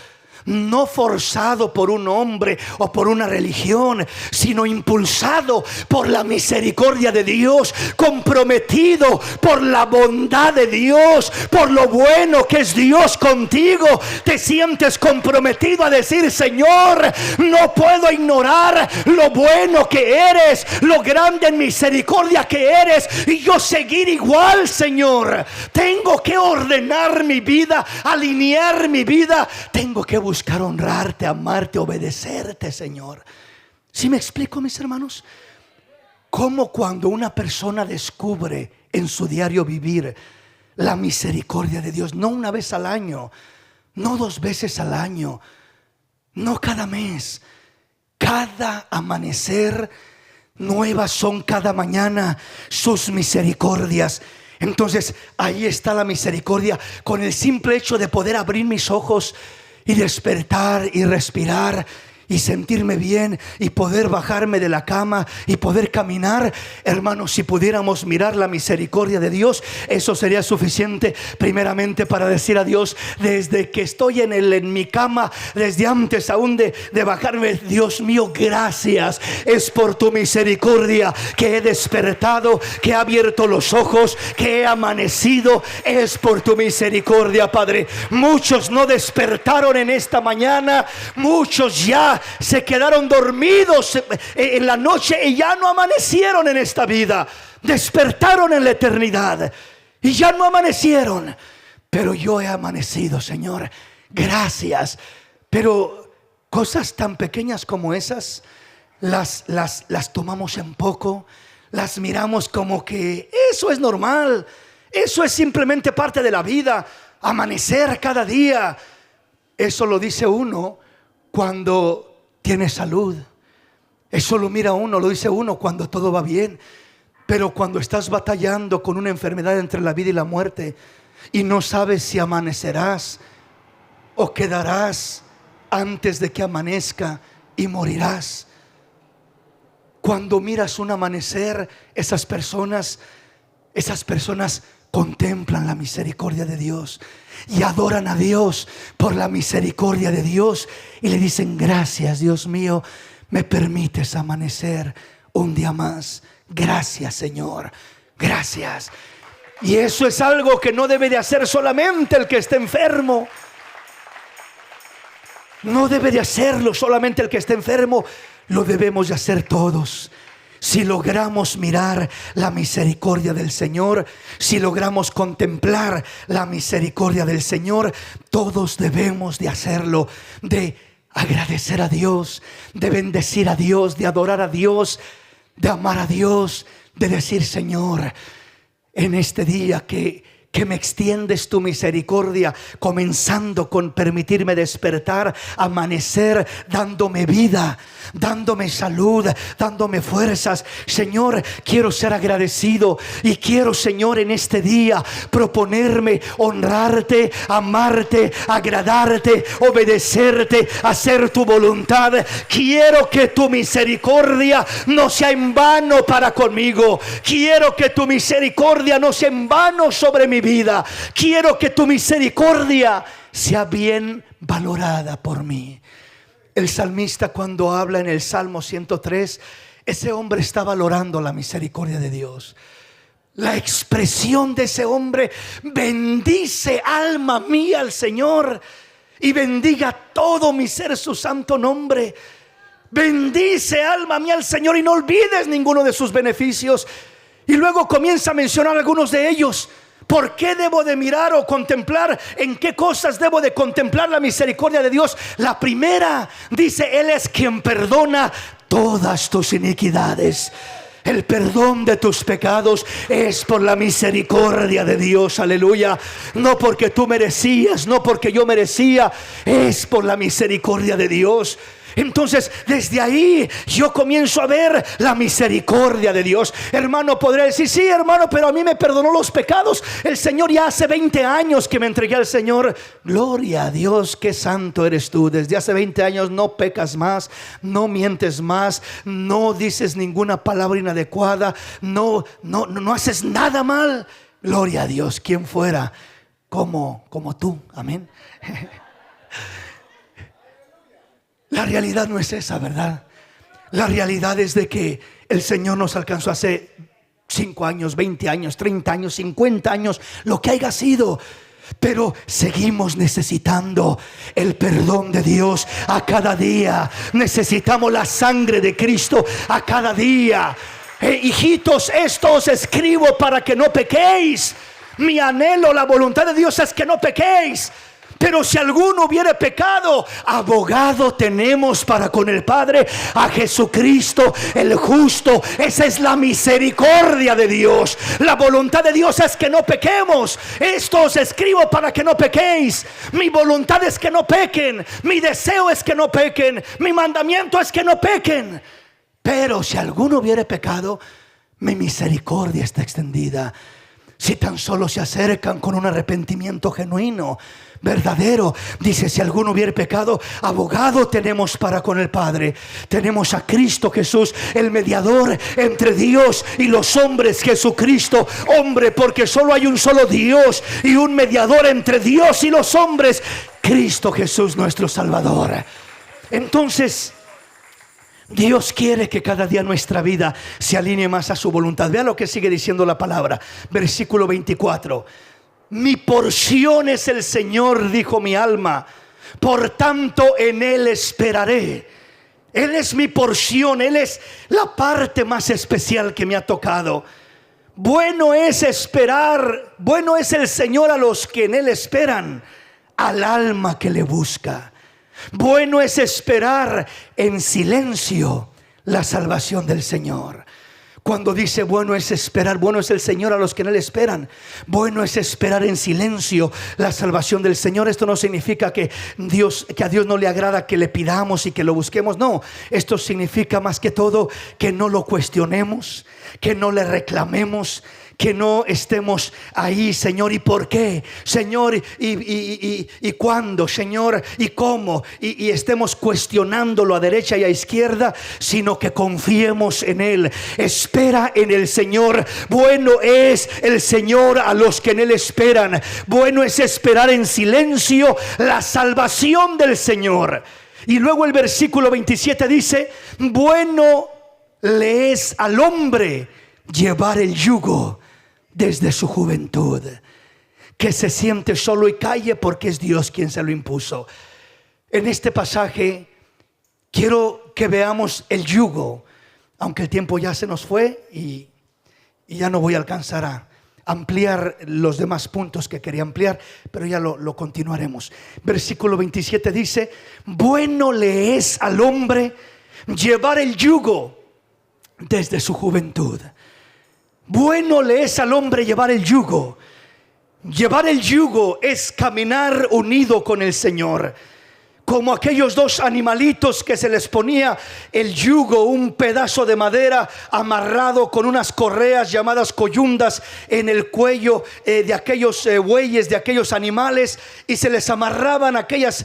no forzado por un hombre o por una religión, sino impulsado por la misericordia de Dios, comprometido por la bondad de Dios, por lo bueno que es Dios contigo. Te sientes comprometido a decir: Señor, no puedo ignorar lo bueno que eres, lo grande en misericordia que eres, y yo seguir igual, Señor. Tengo que ordenar mi vida, alinear mi vida. Tengo que buscar honrarte, amarte, obedecerte, Señor. ¿Sí me explico, mis hermanos? Como cuando una persona descubre en su diario vivir la misericordia de Dios, no una vez al año, no 2 veces al año, no cada mes, cada amanecer, nuevas son cada mañana sus misericordias. Entonces ahí está la misericordia, con el simple hecho de poder abrir mis ojos y despertar y respirar y sentirme bien y poder bajarme de la cama y poder caminar. Hermanos, si pudiéramos mirar la misericordia de Dios, eso sería suficiente primeramente para decir a Dios: desde que estoy en mi cama, desde antes aún de bajarme, Dios mío, gracias, es por tu misericordia que he despertado, que he abierto los ojos, que he amanecido. Es por tu misericordia, Padre. Muchos no despertaron en esta mañana, muchos ya se quedaron dormidos en la noche y ya no amanecieron en esta vida. Despertaron en la eternidad y ya no amanecieron. Pero yo he amanecido, Señor. Gracias. Pero cosas tan pequeñas como esas las tomamos en poco. Las miramos como que eso es normal. Eso es simplemente parte de la vida. Amanecer cada día. Eso lo dice uno cuando tiene salud. Eso lo mira uno, lo dice uno cuando todo va bien. Pero cuando estás batallando con una enfermedad entre la vida y la muerte y no sabes si amanecerás o quedarás antes de que amanezca y morirás. Cuando miras un amanecer, esas personas contemplan la misericordia de Dios y adoran a Dios por la misericordia de Dios y le dicen: gracias, Dios mío, me permites amanecer un día más. Gracias, Señor, gracias. Y eso es algo que no debe de hacer solamente el que esté enfermo. No debe de hacerlo solamente el que esté enfermo. Lo debemos de hacer todos. Si logramos mirar la misericordia del Señor, si logramos contemplar la misericordia del Señor, todos debemos de hacerlo, de agradecer a Dios, de bendecir a Dios, de adorar a Dios, de amar a Dios, de decir: Señor, en este día que me extiendes tu misericordia, comenzando con permitirme despertar, amanecer, dándome vida, dándome salud, dándome fuerzas. Señor, quiero ser agradecido y quiero, Señor, en este día proponerme honrarte, amarte, agradarte, obedecerte, hacer tu voluntad. Quiero que tu misericordia no sea en vano para conmigo. Quiero que tu misericordia no sea en vano sobre mi vida. Quiero que tu misericordia sea bien valorada por mí. El salmista, cuando habla en el Salmo 103, ese hombre está valorando la misericordia de Dios. La expresión de ese hombre: bendice, alma mía, al Señor, y bendiga todo mi ser su santo nombre. Bendice, alma mía, al Señor, y no olvides ninguno de sus beneficios. Y luego comienza a mencionar algunos de ellos. ¿Por qué debo de mirar o contemplar? ¿En qué cosas debo de contemplar la misericordia de Dios? La primera, dice: Él es quien perdona todas tus iniquidades. El perdón de tus pecados es por la misericordia de Dios. Aleluya. No porque tú merecías, no porque yo merecía, es por la misericordia de Dios. Entonces, desde ahí yo comienzo a ver la misericordia de Dios. Hermano, podría decir: sí, hermano, pero a mí me perdonó los pecados el Señor ya hace 20 años que me entregué al Señor. Gloria a Dios, qué santo eres tú. Desde hace 20 años no pecas más, no mientes más, no dices ninguna palabra inadecuada, no haces nada mal. Gloria a Dios. ¿Quién fuera como tú? Amén. La realidad no es esa, ¿verdad? La realidad es de que el Señor nos alcanzó hace 5 años, 20 años, 30 años, 50 años, lo que haya sido. Pero seguimos necesitando el perdón de Dios a cada día. Necesitamos la sangre de Cristo a cada día. Hijitos, esto os escribo para que no pequéis. Mi anhelo, la voluntad de Dios es que no pequéis. Pero si alguno hubiere pecado, abogado tenemos para con el Padre, a Jesucristo el justo. Esa es la misericordia de Dios. La voluntad de Dios es que no pequemos. Esto os escribo para que no pequéis. Mi voluntad es que no pequen. Mi deseo es que no pequen. Mi mandamiento es que no pequen. Pero si alguno hubiere pecado, mi misericordia está extendida. Si tan solo se acercan con un arrepentimiento genuino, verdadero. Dice, si alguno hubiere pecado, abogado tenemos para con el Padre. Tenemos a Cristo Jesús, el mediador entre Dios y los hombres, Jesucristo, hombre, porque solo hay un solo Dios y un mediador entre Dios y los hombres, Cristo Jesús nuestro Salvador. Entonces, Dios quiere que cada día nuestra vida se alinee más a su voluntad. Vea lo que sigue diciendo la palabra. Versículo 24. Mi porción es el Señor, dijo mi alma, por tanto en Él esperaré. Él es mi porción, Él es la parte más especial que me ha tocado. Bueno es esperar, bueno es el Señor a los que en Él esperan, al alma que le busca. Bueno es esperar en silencio la salvación del Señor. Cuando dice bueno es esperar, bueno es el Señor a los que en Él esperan. Bueno es esperar en silencio la salvación del Señor. Esto no significa que a Dios no le agrada que le pidamos y que lo busquemos. No, esto significa más que todo que no lo cuestionemos, que no le reclamemos, que no estemos ahí, Señor, ¿y por qué? Señor, ¿y cuándo? Señor, ¿y cómo? Y estemos cuestionándolo a derecha y a izquierda, sino que confiemos en Él. Espera en el Señor. Bueno es el Señor a los que en Él esperan. Bueno es esperar en silencio la salvación del Señor. Y luego el versículo 27 dice, bueno le es al hombre llevar el yugo desde su juventud, que se siente solo y calle porque es Dios quien se lo impuso. En este pasaje quiero que veamos el yugo, aunque el tiempo ya se nos fue y ya no voy a alcanzar a ampliar los demás puntos que quería ampliar, pero ya lo continuaremos. Versículo 27 dice, bueno le es al hombre llevar el yugo desde su juventud. Bueno le es al hombre llevar el yugo. Llevar el yugo es caminar unido con el Señor. Como aquellos dos animalitos que se les ponía el yugo, un pedazo de madera amarrado con unas correas llamadas coyundas en el cuello de aquellos bueyes, de aquellos animales, y se les amarraban aquellas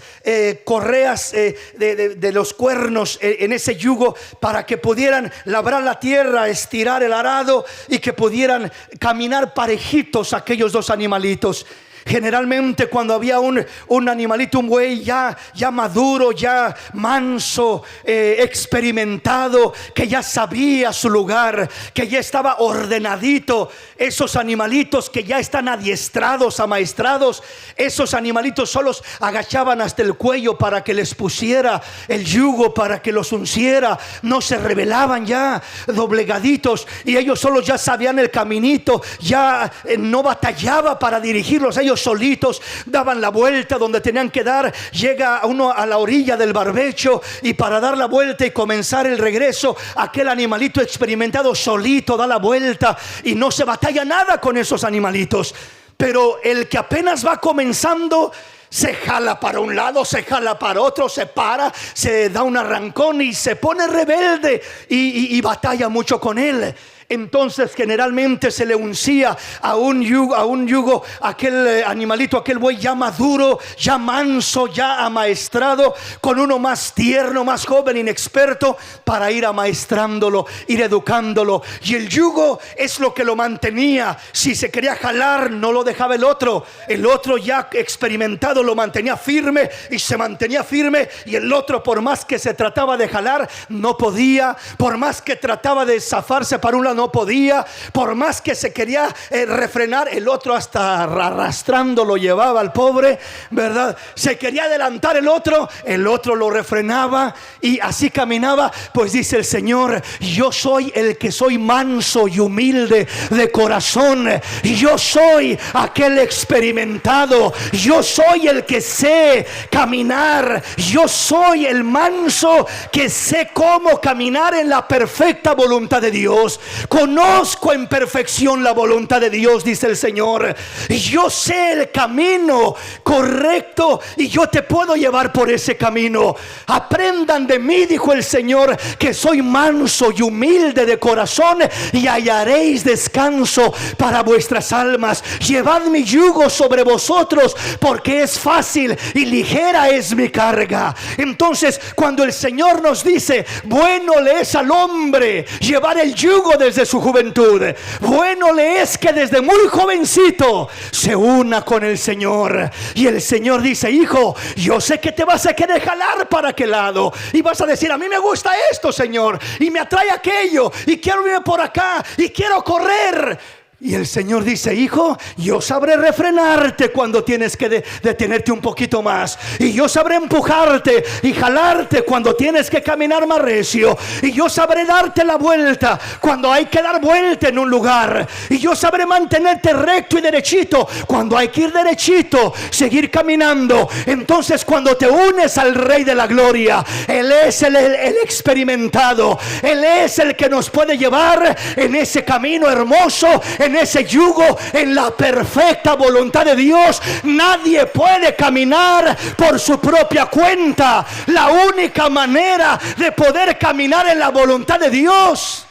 correas de los cuernos en ese yugo para que pudieran labrar la tierra, estirar el arado y que pudieran caminar parejitos aquellos dos animalitos. Generalmente cuando había un animalito, un buey ya maduro, ya manso, experimentado, que ya sabía su lugar, que ya estaba ordenadito, esos animalitos que ya están adiestrados, amaestrados, esos animalitos solos agachaban hasta el cuello para que les pusiera el yugo, para que los unciera. No se rebelaban ya, doblegaditos, y ellos solos ya sabían el caminito, ya no batallaba para dirigirlos. Ellos solitos daban la vuelta donde tenían que dar. Llega uno a la orilla del barbecho y para dar la vuelta y comenzar el regreso, aquel animalito experimentado solito da la vuelta y no se batalla nada con esos animalitos. Pero el que apenas va comenzando se jala para un lado, se jala para otro, se para, se da un arrancón y se pone rebelde y batalla mucho con él. Entonces generalmente se le uncía a un yugo, aquel animalito, aquel buey ya maduro, ya manso, ya amaestrado, con uno más tierno, más joven, inexperto, para ir amaestrándolo, ir educándolo. Y el yugo es lo que lo mantenía. Si se quería jalar, no lo dejaba el otro. El otro ya experimentado lo mantenía firme y se mantenía firme, y el otro, por más que se trataba de jalar, no podía. Por más que trataba de zafarse para un lado, no podía. Por más que se quería refrenar, el otro hasta arrastrando lo llevaba al pobre, ¿verdad? Se quería adelantar el otro lo refrenaba, y así caminaba. Pues dice el Señor: yo soy el que soy manso y humilde de corazón. Yo soy aquel experimentado. Yo soy el que sé caminar. Yo soy el manso que sé cómo caminar en la perfecta voluntad de Dios. Conozco en perfección la voluntad de Dios, dice el Señor. Yo sé el camino correcto y yo te puedo llevar por ese camino. Aprendan de mí, dijo el Señor, que soy manso y humilde de corazón, y hallaréis descanso para vuestras almas. Llevad mi yugo sobre vosotros, porque es fácil y ligera es mi carga. Entonces, cuando el Señor nos dice: bueno le es al hombre llevar el yugo desde su juventud, bueno le es que desde muy jovencito se una con el Señor. Y el Señor dice: hijo, yo sé que te vas a querer jalar para aquel lado, y vas a decir: a mí me gusta esto, Señor, y me atrae aquello, y quiero irme por acá, y quiero correr. Y el Señor dice: hijo, yo sabré refrenarte cuando tienes que detenerte un poquito más, y yo sabré empujarte y jalarte cuando tienes que caminar más recio, y yo sabré darte la vuelta cuando hay que dar vuelta en un lugar, y yo sabré mantenerte recto y derechito cuando hay que ir derechito, seguir caminando. Entonces, cuando te unes al Rey de la Gloria, Él es el experimentado. Él es el que nos puede llevar en ese camino hermoso, en ese yugo, en la perfecta voluntad de Dios. Nadie puede caminar por su propia cuenta. La única manera de poder caminar en la voluntad de Dios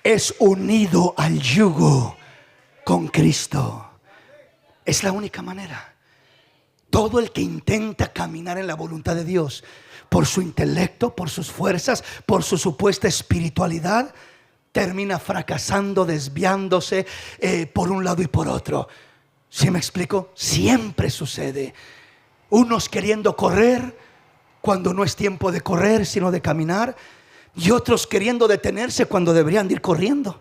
es unido al yugo con Cristo. Es la única manera. Todo el que intenta caminar en la voluntad de Dios por su intelecto, por sus fuerzas, por su supuesta espiritualidad, termina fracasando, desviándose por un lado y por otro. ¿Sí me explico? Siempre sucede. Unos queriendo correr cuando no es tiempo de correr, sino de caminar, y otros queriendo detenerse cuando deberían de ir corriendo.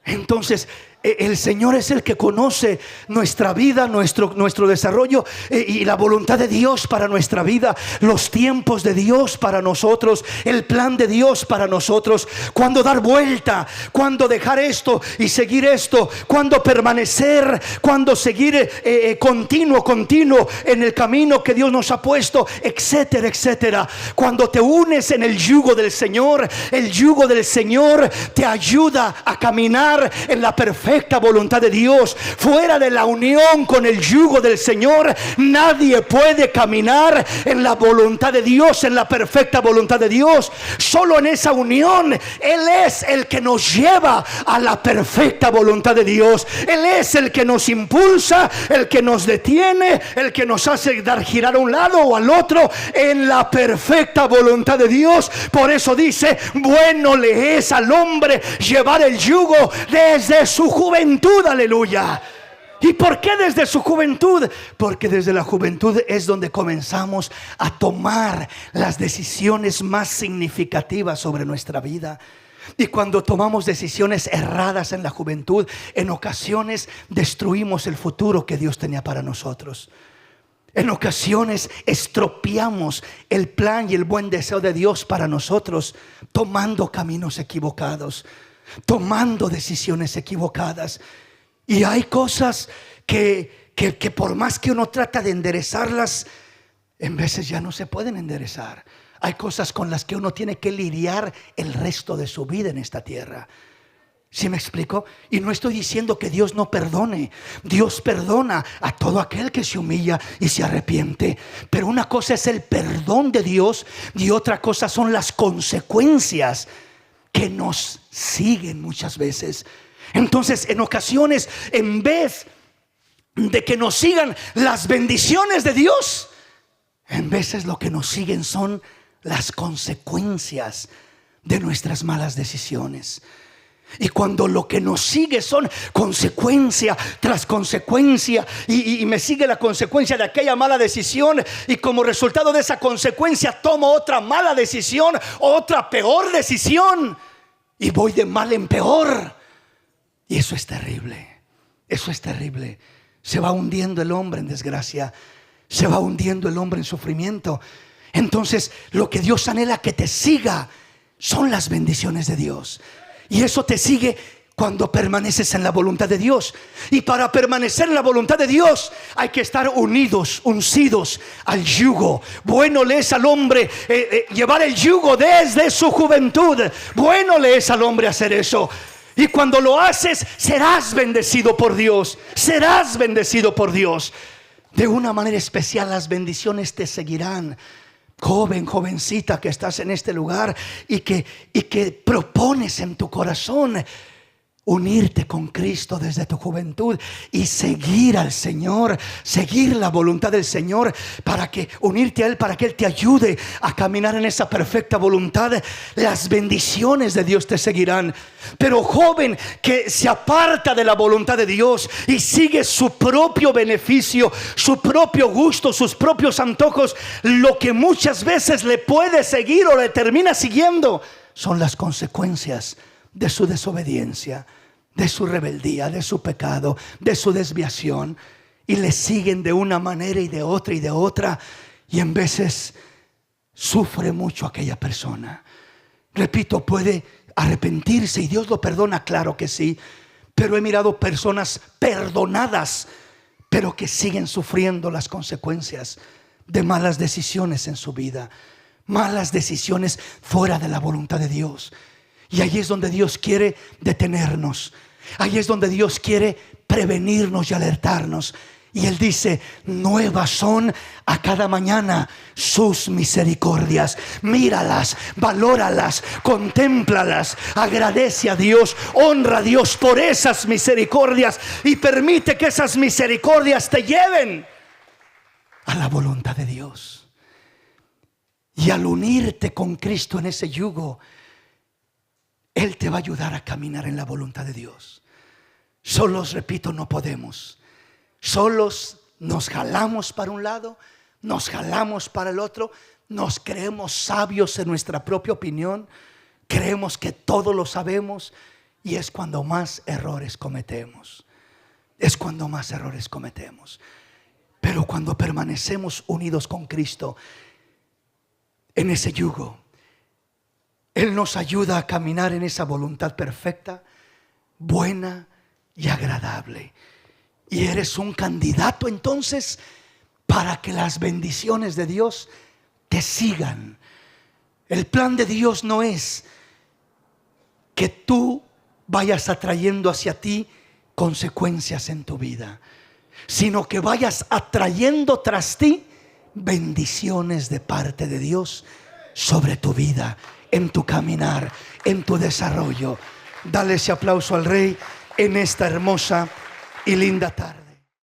Entonces, el Señor es el que conoce nuestra vida, nuestro desarrollo, y la voluntad de Dios para nuestra vida, los tiempos de Dios para nosotros, el plan de Dios para nosotros, cuándo dar vuelta, cuándo dejar esto y seguir esto, cuándo permanecer, cuándo seguir continuo en el camino que Dios nos ha puesto, etcétera, etcétera. Cuando te unes en el yugo del Señor, el yugo del Señor te ayuda a caminar en la perfecta voluntad de Dios. Fuera de la unión con el yugo del Señor, nadie puede caminar en la voluntad de Dios, en la perfecta voluntad de Dios. Solo en esa unión Él es el que nos lleva a la perfecta voluntad de Dios. Él es el que nos impulsa, el que nos detiene, el que nos hace dar girar a un lado o al otro en la perfecta voluntad de Dios. Por eso dice: bueno le es al hombre llevar el yugo desde su juventud. Aleluya. ¿Y por qué desde su juventud? Porque desde la juventud es donde comenzamos a tomar las decisiones más significativas sobre nuestra vida. Y cuando tomamos decisiones erradas en la juventud, en ocasiones destruimos el futuro que Dios tenía para nosotros. En ocasiones estropeamos el plan y el buen deseo de Dios para nosotros, tomando caminos equivocados, tomando decisiones equivocadas. Y hay cosas que por más que uno trata de enderezarlas, en veces ya no se pueden enderezar. Hay cosas con las que uno tiene que lidiar el resto de su vida en esta tierra. ¿Sí me explico? Y no estoy diciendo que Dios no perdone. Dios perdona a todo aquel que se humilla y se arrepiente. Pero una cosa es el perdón de Dios y otra cosa son las consecuencias que nos siguen muchas veces. Entonces, en ocasiones, en vez de que nos sigan las bendiciones de Dios, en veces lo que nos siguen son las consecuencias de nuestras malas decisiones. Y cuando lo que nos sigue son consecuencia tras consecuencia, y me sigue la consecuencia de aquella mala decisión, y como resultado de esa consecuencia tomo otra mala decisión, otra peor decisión, y voy de mal en peor. Y eso es terrible. Eso es terrible. Se va hundiendo el hombre en desgracia, se va hundiendo el hombre en sufrimiento. Entonces lo que Dios anhela que te siga son las bendiciones de Dios. Y eso te sigue cuando permaneces en la voluntad de Dios. Y para permanecer en la voluntad de Dios hay que estar unidos, uncidos al yugo. Bueno le es al hombre llevar el yugo desde su juventud. Bueno le es al hombre hacer eso. Y cuando lo haces, serás bendecido por Dios. Serás bendecido por Dios. De una manera especial las bendiciones te seguirán. Joven, jovencita que estás en este lugar y que propones en tu corazón unirte con Cristo desde tu juventud y seguir al Señor, seguir la voluntad del Señor, para que unirte a Él, para que Él te ayude a caminar en esa perfecta voluntad. Las bendiciones de Dios te seguirán. Pero joven que se aparta de la voluntad de Dios y sigue su propio beneficio, su propio gusto, sus propios antojos, lo que muchas veces le puede seguir o le termina siguiendo son las consecuencias de su desobediencia, de su rebeldía, de su pecado, de su desviación. Y le siguen de una manera y de otra, y en veces sufre mucho aquella persona. Repito, puede arrepentirse y Dios lo perdona, claro que sí. Pero he mirado personas perdonadas, pero que siguen sufriendo las consecuencias de malas decisiones en su vida, malas decisiones fuera de la voluntad de Dios. Y ahí es donde Dios quiere detenernos. Ahí es donde Dios quiere prevenirnos y alertarnos. Y Él dice: nuevas son a cada mañana sus misericordias. Míralas, valóralas, contémplalas, agradece a Dios, honra a Dios por esas misericordias y permite que esas misericordias te lleven a la voluntad de Dios. Y al unirte con Cristo en ese yugo, Él te va a ayudar a caminar en la voluntad de Dios. Solos, repito, no podemos. Solos nos jalamos para un lado, nos jalamos para el otro, nos creemos sabios en nuestra propia opinión, creemos que todo lo sabemos, y es cuando más errores cometemos. Es cuando más errores cometemos. Pero cuando permanecemos unidos con Cristo en ese yugo, Él nos ayuda a caminar en esa voluntad perfecta, buena y agradable. Y eres un candidato entonces para que las bendiciones de Dios te sigan. El plan de Dios no es que tú vayas atrayendo hacia ti consecuencias en tu vida, sino que vayas atrayendo tras ti bendiciones de parte de Dios sobre tu vida, en tu caminar, en tu desarrollo. Dale ese aplauso al Rey en esta hermosa y linda tarde.